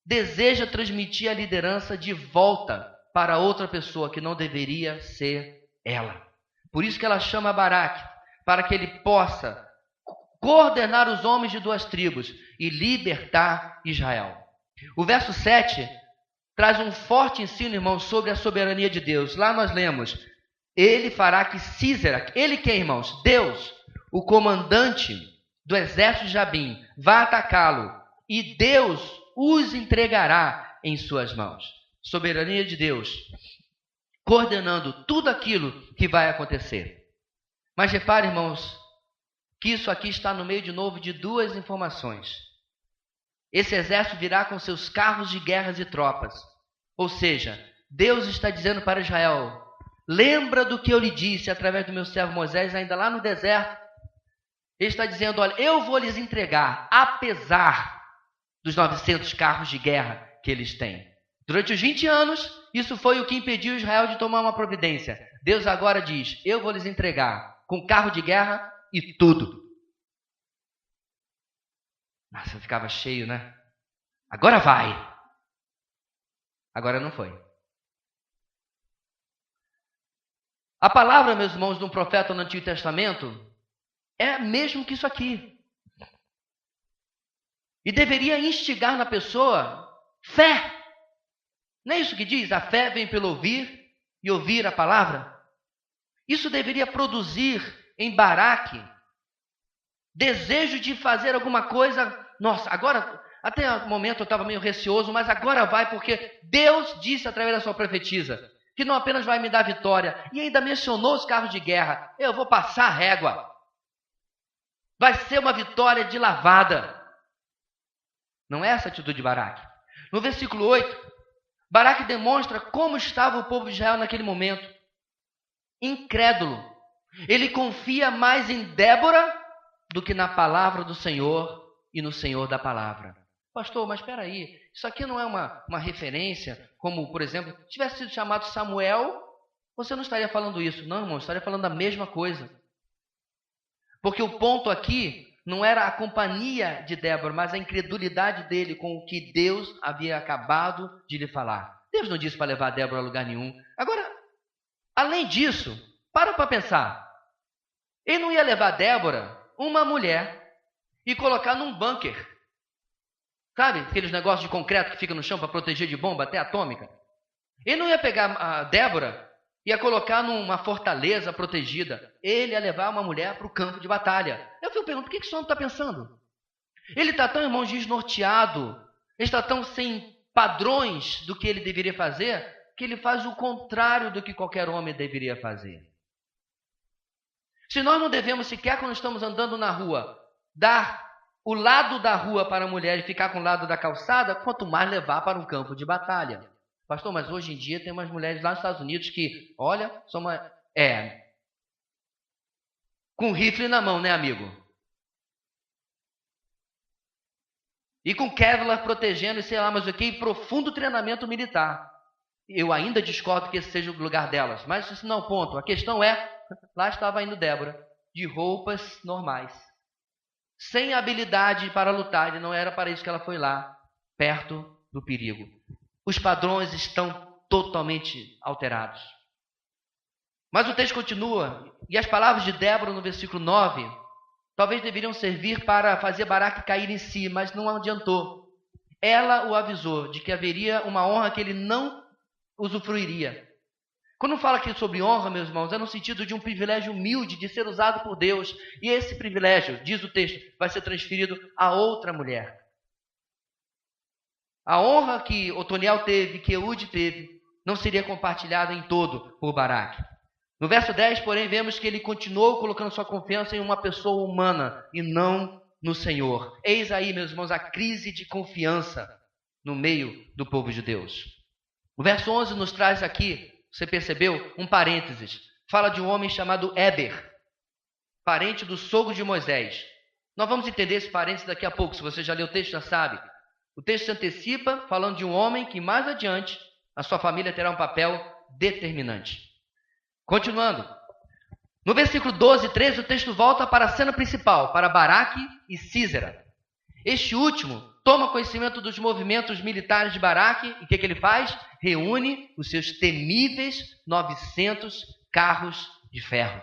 deseja transmitir a liderança de volta para outra pessoa que não deveria ser ela. Por isso que ela chama Baraque, para que ele possa coordenar os homens de duas tribos e libertar Israel. O verso 7 traz um forte ensino, irmãos, sobre a soberania de Deus. Lá nós lemos: ele fará que Sísera, ele quem, irmãos? Deus, o comandante do exército de Jabim, vá atacá-lo, e Deus os entregará em suas mãos. Soberania de Deus, coordenando tudo aquilo que vai acontecer. Mas repare, irmãos, que isso aqui está no meio de novo de duas informações. Esse exército virá com seus carros de guerras e tropas. Ou seja, Deus está dizendo para Israel: lembra do que eu lhe disse através do meu servo Moisés, ainda lá no deserto. Ele está dizendo: olha, eu vou lhes entregar, apesar dos 900 carros de guerra que eles têm. Durante os 20 anos, isso foi o que impediu Israel de tomar uma providência. Deus agora diz: eu vou lhes entregar com carro de guerra e tudo. Nossa, ficava cheio, né? Agora vai. Agora não foi. A palavra, meus irmãos, de um profeta no Antigo Testamento é mesmo que isso aqui. E deveria instigar na pessoa fé. Não é isso que diz? A fé vem pelo ouvir e ouvir a palavra. Isso deveria produzir em Baraque desejo de fazer alguma coisa. Nossa, agora, até o momento eu estava meio receoso, mas agora vai, porque Deus disse através da sua profetisa que não apenas vai me dar vitória, e ainda mencionou os carros de guerra. Eu vou passar a régua. Vai ser uma vitória de lavada. Não é essa a atitude de Baraque. No versículo 8, Baraque demonstra como estava o povo de Israel naquele momento. Incrédulo. Ele confia mais em Débora do que na palavra do Senhor e no Senhor da palavra. Pastor, mas espera aí, isso aqui não é uma referência, como, por exemplo, se tivesse sido chamado Samuel, você não estaria falando isso. Não, irmão, estaria falando a mesma coisa. Porque o ponto aqui não era a companhia de Débora, mas a incredulidade dele com o que Deus havia acabado de lhe falar. Deus não disse para levar Débora a lugar nenhum. Agora, além disso, para pensar. Ele não ia levar Débora, uma mulher, e colocar num bunker. Sabe, aqueles negócios de concreto que fica no chão para proteger de bomba até atômica? Ele não ia pegar a Débora e ia colocar numa fortaleza protegida. Ele ia levar uma mulher para o campo de batalha. Eu fico perguntando, o que esse homem está pensando? Ele está tão, irmão, desnorteado, ele está tão sem padrões do que ele deveria fazer, que ele faz o contrário do que qualquer homem deveria fazer. Se nós não devemos sequer, quando estamos andando na rua, dar o lado da rua para a mulher e ficar com o lado da calçada, quanto mais levar para um campo de batalha. Pastor, mas hoje em dia tem umas mulheres lá nos Estados Unidos que, olha, são com rifle na mão, né, amigo? E com Kevlar protegendo e sei lá, mas o que? Profundo treinamento militar. Eu ainda discordo que esse seja o lugar delas, mas isso não é o ponto. A questão é, lá estava indo Débora, de roupas normais. Sem habilidade para lutar, e não era para isso que ela foi lá, perto do perigo. Os padrões estão totalmente alterados. Mas o texto continua, e as palavras de Débora no versículo 9, talvez deveriam servir para fazer Baraque cair em si, mas não adiantou. Ela o avisou de que haveria uma honra que ele não usufruiria. Quando fala aqui sobre honra, meus irmãos, é no sentido de um privilégio humilde, de ser usado por Deus. E esse privilégio, diz o texto, vai ser transferido a outra mulher. A honra que Otoniel teve, que Eude teve, não seria compartilhada em todo por Baraque. No verso 10, porém, vemos que ele continuou colocando sua confiança em uma pessoa humana e não no Senhor. Eis aí, meus irmãos, a crise de confiança no meio do povo de Deus. O verso 11 nos traz aqui, você percebeu? Um parênteses. Fala de um homem chamado Éber, parente do sogro de Moisés. Nós vamos entender esse parênteses daqui a pouco. Se você já leu o texto, já sabe. O texto se antecipa falando de um homem que mais adiante a sua família terá um papel determinante. Continuando. No versículo 12 e 13, o texto volta para a cena principal, para Baraque e Sísera. Este último toma conhecimento dos movimentos militares de Baraque e o que ele faz? Reúne os seus temíveis 900 carros de ferro.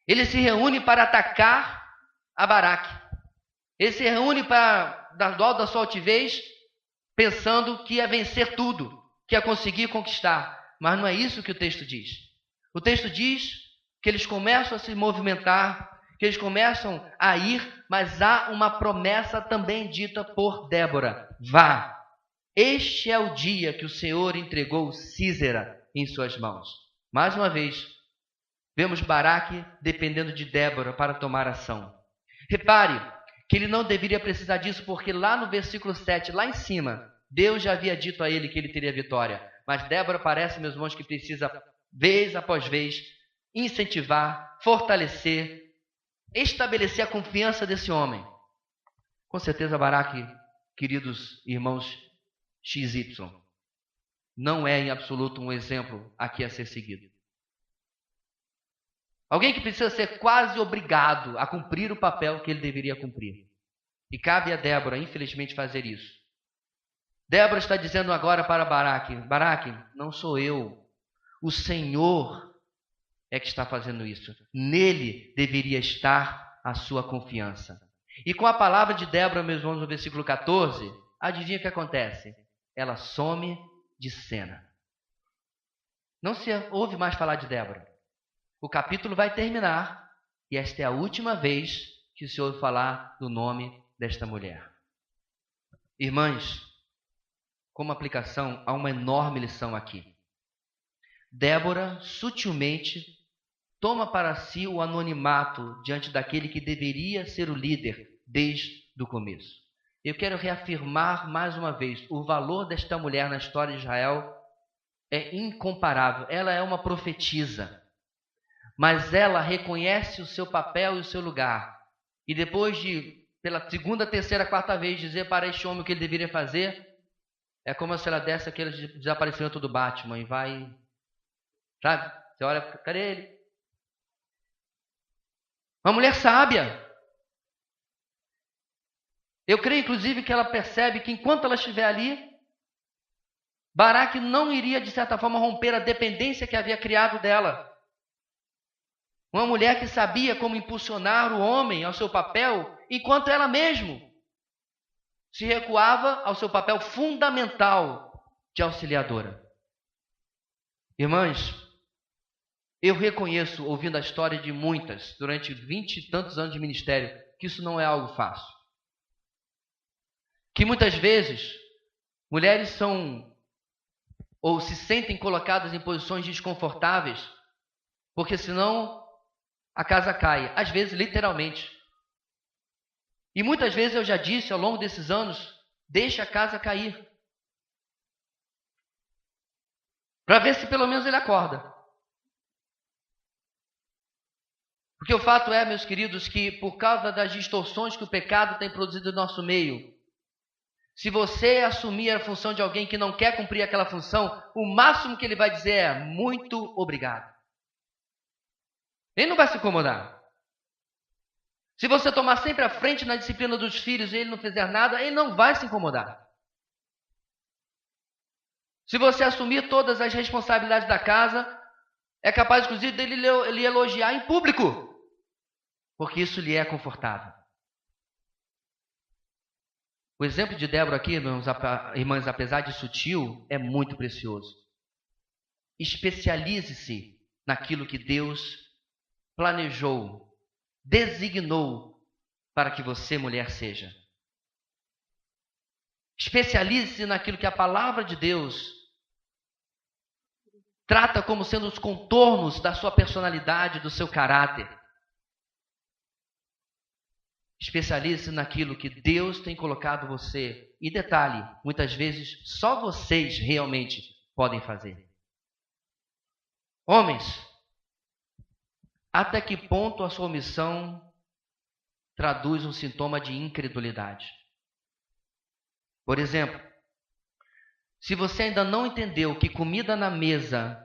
Ele se reúne para atacar a Baraque. Ele se reúne para, do alto da sua altivez, pensando que ia vencer tudo, que ia conseguir conquistar. Mas não é isso que o texto diz. O texto diz que eles começam a se movimentar, que eles começam a ir, mas há uma promessa também dita por Débora. Vá, este é o dia que o Senhor entregou Sísera em suas mãos. Mais uma vez, vemos Baraque dependendo de Débora para tomar ação. Repare que ele não deveria precisar disso, porque lá no versículo 7, lá em cima, Deus já havia dito a ele que ele teria vitória. Mas Débora parece, meus irmãos, que precisa, vez após vez, incentivar, fortalecer, estabelecer a confiança desse homem. Com certeza, Baraque, queridos irmãos XY, não é em absoluto um exemplo aqui a ser seguido. Alguém que precisa ser quase obrigado a cumprir o papel que ele deveria cumprir. E cabe a Débora, infelizmente, fazer isso. Débora está dizendo agora para Baraque: Baraque, não sou eu, o Senhor é que está fazendo isso. Nele deveria estar a sua confiança. E com a palavra de Débora, meus irmãos, no versículo 14, adivinha o que acontece? Ela some de cena. Não se ouve mais falar de Débora. O capítulo vai terminar e esta é a última vez que se ouve falar do nome desta mulher. Irmãs, como aplicação, há uma enorme lição aqui. Débora sutilmente toma para si o anonimato diante daquele que deveria ser o líder desde o começo. Eu quero reafirmar mais uma vez, o valor desta mulher na história de Israel é incomparável. Ela é uma profetisa, mas ela reconhece o seu papel e o seu lugar. E depois de pela segunda, terceira, quarta vez dizer para este homem o que ele deveria fazer, é como se ela desse aquele desaparecimento do Batman e vai, sabe? Você olha, cadê ele? Uma mulher sábia. Eu creio, inclusive, que ela percebe que enquanto ela estiver ali, Baraque não iria, de certa forma, romper a dependência que havia criado dela. Uma mulher que sabia como impulsionar o homem ao seu papel, enquanto ela mesma se recuava ao seu papel fundamental de auxiliadora. Irmãs, eu reconheço, ouvindo a história de muitas, durante 20 e tantos anos de ministério, que isso não é algo fácil. Que muitas vezes, mulheres são, ou se sentem colocadas em posições desconfortáveis, porque senão a casa cai. Às vezes, literalmente. E muitas vezes eu já disse, ao longo desses anos, deixa a casa cair. Para ver se pelo menos ele acorda. Porque o fato é, meus queridos, que por causa das distorções que o pecado tem produzido no nosso meio, se você assumir a função de alguém que não quer cumprir aquela função, o máximo que ele vai dizer é muito obrigado. Ele não vai se incomodar. Se você tomar sempre a frente na disciplina dos filhos e ele não fizer nada, ele não vai se incomodar. Se você assumir todas as responsabilidades da casa, é capaz, inclusive, dele lhe elogiar em público, porque isso lhe é confortável. O exemplo de Débora aqui, irmãs, apesar de sutil, é muito precioso. Especialize-se naquilo que Deus planejou, designou para que você, mulher, seja. Especialize-se naquilo que a palavra de Deus trata como sendo os contornos da sua personalidade, do seu caráter. Especialize-se naquilo que Deus tem colocado você. E detalhe, muitas vezes só vocês realmente podem fazer. Homens, até que ponto a sua omissão traduz um sintoma de incredulidade? Por exemplo, se você ainda não entendeu que comida na mesa,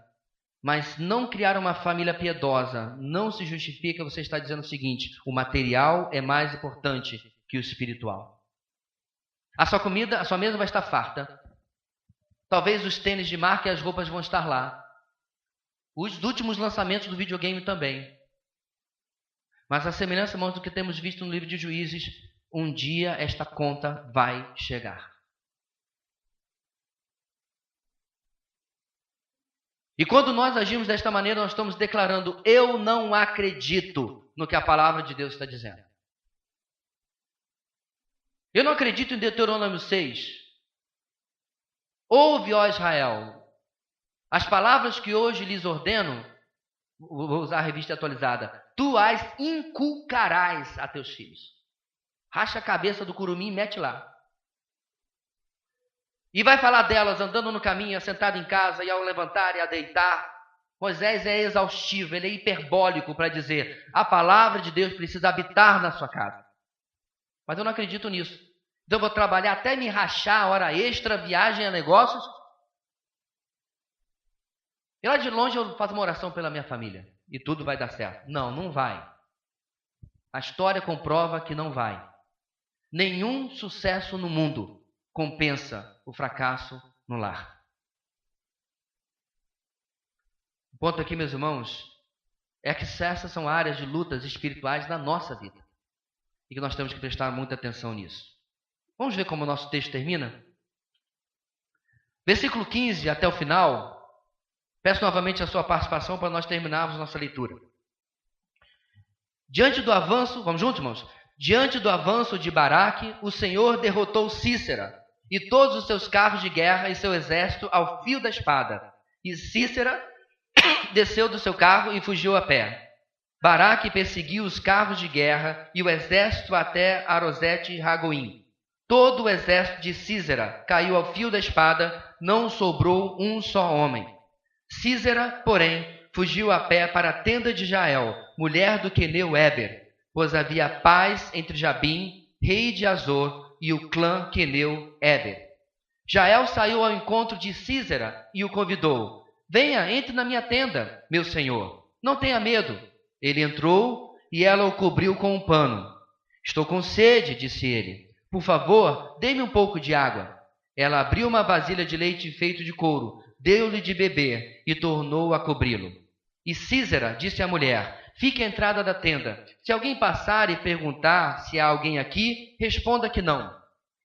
mas não criar uma família piedosa, não se justifica, você está dizendo o seguinte: o material é mais importante que o espiritual. A sua comida, a sua mesa vai estar farta. Talvez os tênis de marca e as roupas vão estar lá. Os últimos lançamentos do videogame também. Mas a semelhança, irmãos, do que temos visto no livro de Juízes, um dia esta conta vai chegar. E quando nós agimos desta maneira, nós estamos declarando: eu não acredito no que a palavra de Deus está dizendo. Eu não acredito em Deuteronômio 6. Ouve, ó Israel, as palavras que hoje lhes ordeno, vou usar a revista atualizada, tu as inculcarás a teus filhos. Racha a cabeça do curumim e mete lá. E vai falar delas andando no caminho, assentado em casa, e ao levantar e a deitar. Moisés é exaustivo, ele é hiperbólico para dizer: a palavra de Deus precisa habitar na sua casa. Mas eu não acredito nisso. Então eu vou trabalhar até me rachar, hora extra, viagem a negócios. E lá de longe eu faço uma oração pela minha família. E tudo vai dar certo. Não, não vai. A história comprova que não vai. Nenhum sucesso no mundo compensa o fracasso no lar. O ponto aqui, meus irmãos, é que essas são áreas de lutas espirituais na nossa vida. E que nós temos que prestar muita atenção nisso. Vamos ver como o nosso texto termina? Versículo 15 até o final. Peço novamente a sua participação para nós terminarmos nossa leitura. Diante do avanço, vamos juntos, irmãos? Diante do avanço de Baraque, o Senhor derrotou Sísera e todos os seus carros de guerra e seu exército ao fio da espada. E Sísera desceu do seu carro e fugiu a pé. Baraque perseguiu os carros de guerra e o exército até Arosete e Ragoim. Todo o exército de Sísera caiu ao fio da espada, não sobrou um só homem. Sísera, porém, fugiu a pé para a tenda de Jael, mulher do queneu Éber, pois havia paz entre Jabim rei de Azor, e o clã queneu Éber. Jael saiu ao encontro de Sísera e o convidou. Venha, entre na minha tenda, meu senhor. Não tenha medo. Ele entrou e ela o cobriu com um pano. Estou com sede, disse ele. Por favor, dê-me um pouco de água. Ela abriu uma vasilha de leite feito de couro, deu-lhe de beber e tornou a cobri-lo. E Sísera disse à mulher, fique à entrada da tenda. Se alguém passar e perguntar se há alguém aqui, responda que não.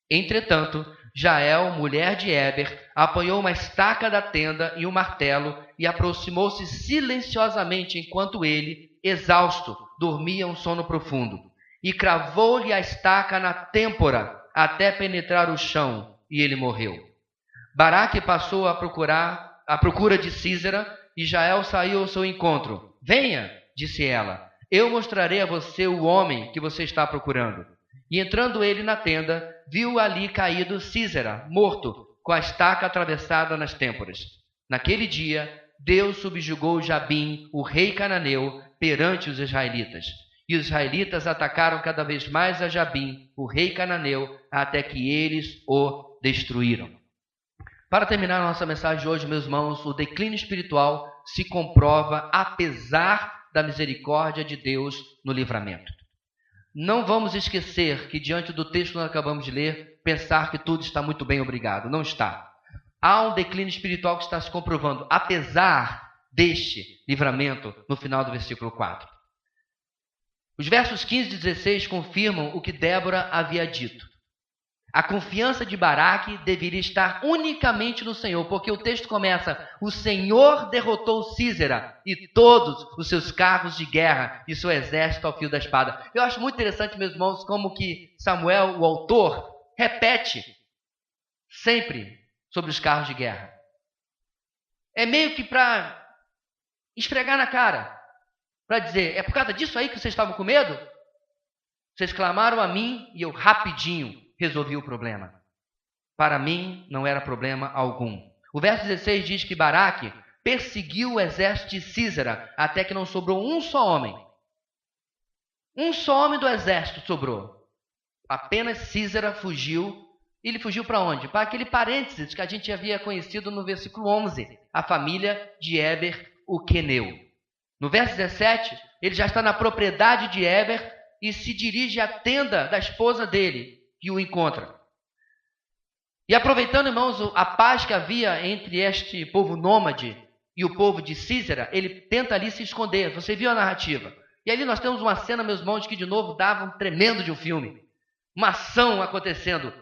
Entretanto, Jael, mulher de Éber, apanhou uma estaca da tenda e um martelo e aproximou-se silenciosamente enquanto ele, exausto, dormia um sono profundo. E cravou-lhe a estaca na têmpora até penetrar o chão, e ele morreu. Baraque passou à procura de Sísera, e Jael saiu ao seu encontro. Venha, disse ela, eu mostrarei a você o homem que você está procurando. E entrando ele na tenda, viu ali caído Sísera, morto, com a estaca atravessada nas têmporas. Naquele dia, Deus subjugou Jabim, o rei cananeu, perante os israelitas. E os israelitas atacaram cada vez mais a Jabim, o rei cananeu, até que eles o destruíram. Para terminar a nossa mensagem de hoje, meus irmãos, o declínio espiritual se comprova apesar da misericórdia de Deus no livramento. Não vamos esquecer que diante do texto que nós acabamos de ler, pensar que tudo está muito bem, obrigado. Não está. Há um declínio espiritual que está se comprovando, apesar deste livramento no final do versículo 4. Os versos 15 e 16 confirmam o que Débora havia dito. A confiança de Baraque deveria estar unicamente no Senhor, porque o texto começa, o Senhor derrotou Sísera e todos os seus carros de guerra e seu exército ao fio da espada. Eu acho muito interessante, meus irmãos, como que Samuel, o autor, repete sempre sobre os carros de guerra. É meio que para esfregar na cara, para dizer, é por causa disso aí que vocês estavam com medo? Vocês clamaram a mim e eu rapidinho resolvi o problema. Para mim, não era problema algum. O verso 16 diz que Baraque perseguiu o exército de Sísera até que não sobrou um só homem. Um só homem do exército sobrou. Apenas Sísera fugiu. Ele fugiu para onde? Para aquele parênteses que a gente havia conhecido no versículo 11. A família de Éber, o queneu. No verso 17, ele já está na propriedade de Éber e se dirige à tenda da esposa dele, que o encontra. E aproveitando, irmãos, a paz que havia entre este povo nômade e o povo de Sísera, ele tenta ali se esconder. Você viu a narrativa? E ali nós temos uma cena, meus irmãos, que de novo dava um tremendo de um filme. Uma ação acontecendo.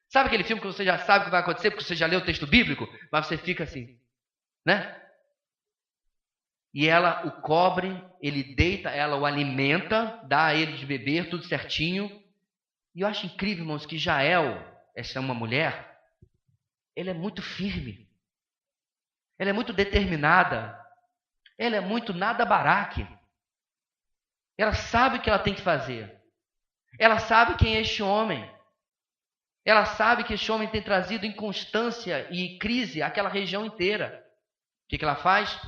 Sabe aquele filme que você já sabe o que vai acontecer, porque você já leu o texto bíblico? Mas você fica assim, né? E ela o cobre, ele deita, ela o alimenta, dá a ele de beber, tudo certinho. E eu acho incrível, irmãos, que Jael, essa é uma mulher, ela é muito firme. Ela é muito determinada. Ela é muito nada Baraque. Ela sabe o que ela tem que fazer. Ela sabe quem é este homem. Ela sabe que este homem tem trazido inconstância e crise àquela região inteira. O que ela faz?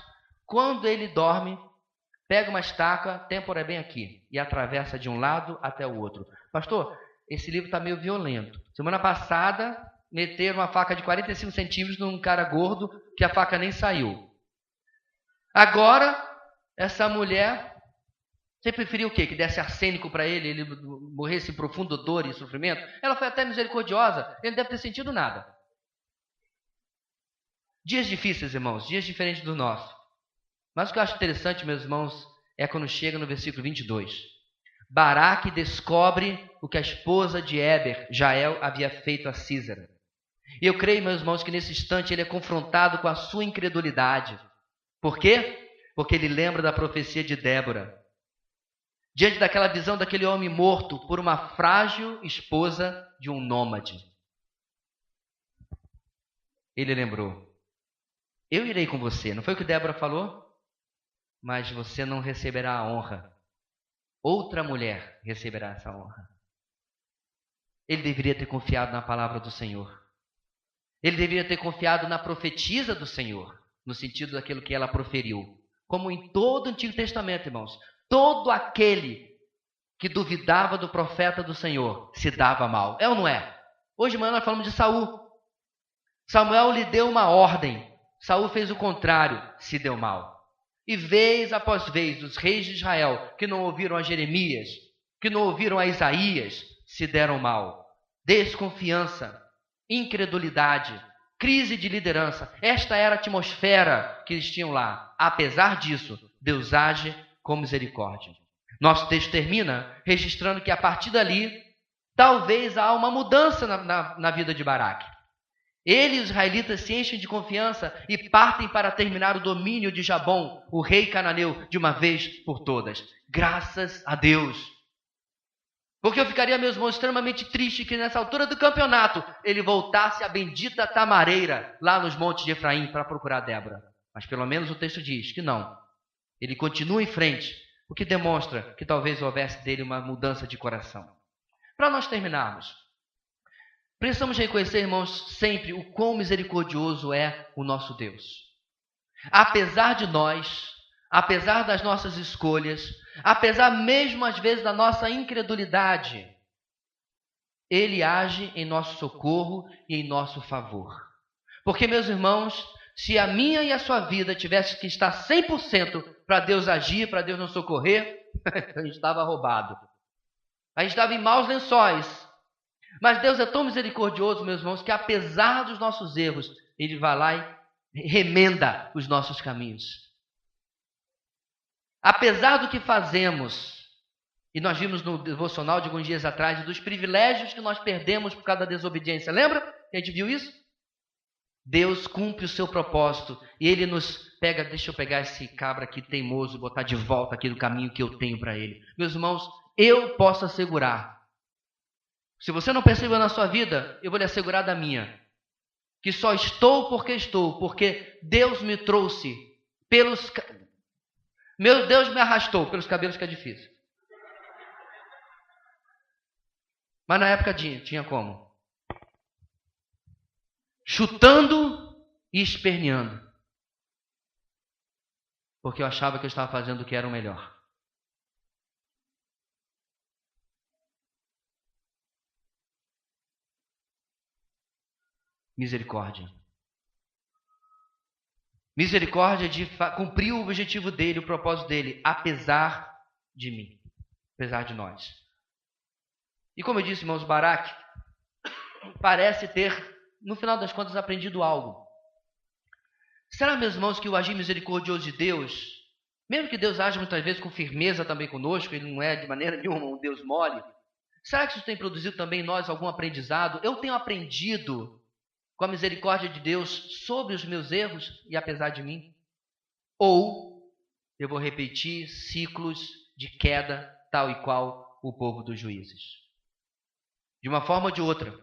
Quando ele dorme, pega uma estaca, têmpora é bem aqui, e atravessa de um lado até o outro. Pastor, esse livro está meio violento. Semana passada, meteram uma faca de 45 centímetros num cara gordo, que a faca nem saiu. Agora, essa mulher, você preferiu o quê? Que desse arsênico para ele morresse em profundo dor e sofrimento? Ela foi até misericordiosa, ele não deve ter sentido nada. Dias difíceis, irmãos, dias diferentes do nosso. Mas o que eu acho interessante, meus irmãos, é quando chega no versículo 22. Baraque descobre o que a esposa de Éber, Jael, havia feito a Sísera. E eu creio, meus irmãos, que nesse instante ele é confrontado com a sua incredulidade. Por quê? Porque ele lembra da profecia de Débora. Diante daquela visão daquele homem morto por uma frágil esposa de um nômade. Ele lembrou. Eu irei com você. Não foi o que Débora falou? Mas você não receberá a honra. Outra mulher receberá essa honra. Ele deveria ter confiado na palavra do Senhor. Ele deveria ter confiado na profetisa do Senhor, no sentido daquilo que ela proferiu. Como em todo o Antigo Testamento, irmãos. Todo aquele que duvidava do profeta do Senhor se dava mal. É ou não é? Hoje de manhã nós falamos de Saul. Samuel lhe deu uma ordem. Saul fez o contrário, se deu mal. E vez após vez, os reis de Israel, que não ouviram a Jeremias, que não ouviram a Isaías, se deram mal. Desconfiança, incredulidade, crise de liderança. Esta era a atmosfera que eles tinham lá. Apesar disso, Deus age com misericórdia. Nosso texto termina registrando que a partir dali, talvez há uma mudança na vida de Baraque. Ele e os israelitas se enchem de confiança e partem para terminar o domínio de Jabom, o rei cananeu, de uma vez por todas. Graças a Deus. Porque eu ficaria, meus irmãos, extremamente triste que nessa altura do campeonato ele voltasse à bendita tamareira lá nos montes de Efraim para procurar Débora. Mas pelo menos o texto diz que não. Ele continua em frente, o que demonstra que talvez houvesse dele uma mudança de coração. Para nós terminarmos, precisamos reconhecer, irmãos, sempre o quão misericordioso é o nosso Deus. Apesar de nós, apesar das nossas escolhas, apesar mesmo às vezes da nossa incredulidade, Ele age em nosso socorro e em nosso favor. Porque, meus irmãos, se a minha e a sua vida tivesse que estar 100% para Deus agir, para Deus nos socorrer, a gente estava roubado. A gente estava em maus lençóis. Mas Deus é tão misericordioso, meus irmãos, que apesar dos nossos erros, Ele vai lá e remenda os nossos caminhos. Apesar do que fazemos, e nós vimos no devocional de alguns dias atrás, dos privilégios que nós perdemos por causa da desobediência. Lembra que a gente viu isso? Deus cumpre o seu propósito e Ele nos pega, deixa eu pegar esse cabra aqui teimoso e botar de volta aqui no caminho que eu tenho para ele. Meus irmãos, eu posso assegurar, se você não percebeu na sua vida, eu vou lhe assegurar da minha, que só estou, porque Deus me trouxe pelos... Meu Deus me arrastou pelos cabelos, que é difícil. Mas na época tinha como? Chutando e esperneando. Porque eu achava que eu estava fazendo o que era o melhor. Misericórdia. Misericórdia de cumprir o objetivo dele, o propósito dele, apesar de mim, apesar de nós. E como eu disse, irmãos, Baraque parece ter, no final das contas, aprendido algo. Será, meus irmãos, que o agir misericordioso de Deus, mesmo que Deus age muitas vezes com firmeza também conosco, Ele não é de maneira nenhuma um Deus mole, será que isso tem produzido também em nós algum aprendizado? Eu tenho aprendido com a misericórdia de Deus sobre os meus erros e apesar de mim? Ou eu vou repetir ciclos de queda tal e qual o povo dos juízes? De uma forma ou de outra,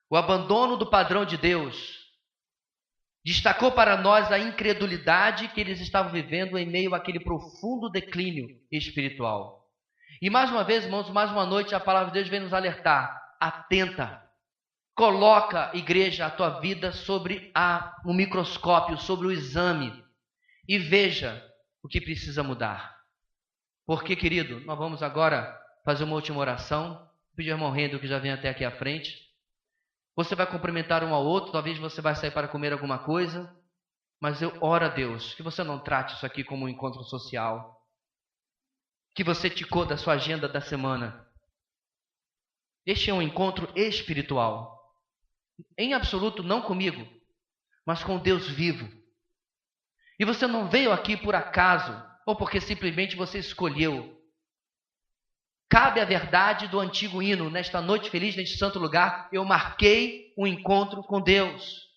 o abandono do padrão de Deus destacou para nós a incredulidade que eles estavam vivendo em meio àquele profundo declínio espiritual. E mais uma vez, irmãos, mais uma noite a palavra de Deus vem nos alertar. Atenta. Coloca, igreja, a tua vida sobre o microscópio, sobre o exame e veja o que precisa mudar. Porque, querido, nós vamos agora fazer uma última oração. Pedir ao irmão Rendo que já vem até aqui à frente. Você vai cumprimentar um ao outro, talvez você vai sair para comer alguma coisa, mas eu oro a Deus que você não trate isso aqui como um encontro social, que você ticou da sua agenda da semana. Este é um encontro espiritual. Em absoluto, não comigo, mas com Deus vivo. E você não veio aqui por acaso, ou porque simplesmente você escolheu. Cabe a verdade do antigo hino, nesta noite feliz, neste santo lugar, eu marquei um encontro com Deus.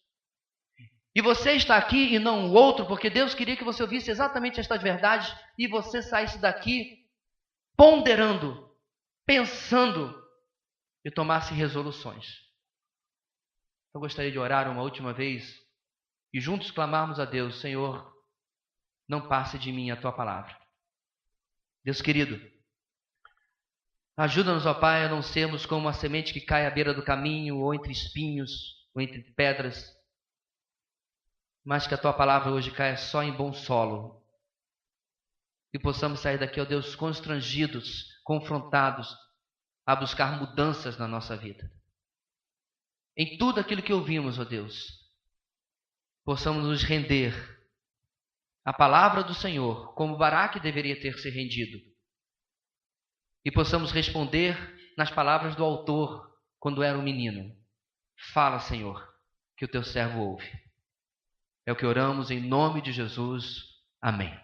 E você está aqui e não o outro, porque Deus queria que você ouvisse exatamente estas verdades e você saísse daqui ponderando, pensando e tomasse resoluções. Eu gostaria de orar uma última vez e juntos clamarmos a Deus: Senhor, não passe de mim a tua palavra. Deus querido, ajuda-nos, ó Pai, a não sermos como a semente que cai à beira do caminho, ou entre espinhos, ou entre pedras, mas que a tua palavra hoje caia só em bom solo. E possamos sair daqui, ó Deus, constrangidos confrontados a buscar mudanças na nossa vida. Em tudo aquilo que ouvimos, ó Deus, possamos nos render à palavra do Senhor, como Baraque deveria ter se rendido, e possamos responder nas palavras do autor quando era um menino: fala, Senhor, que o teu servo ouve. É o que oramos em nome de Jesus. Amém.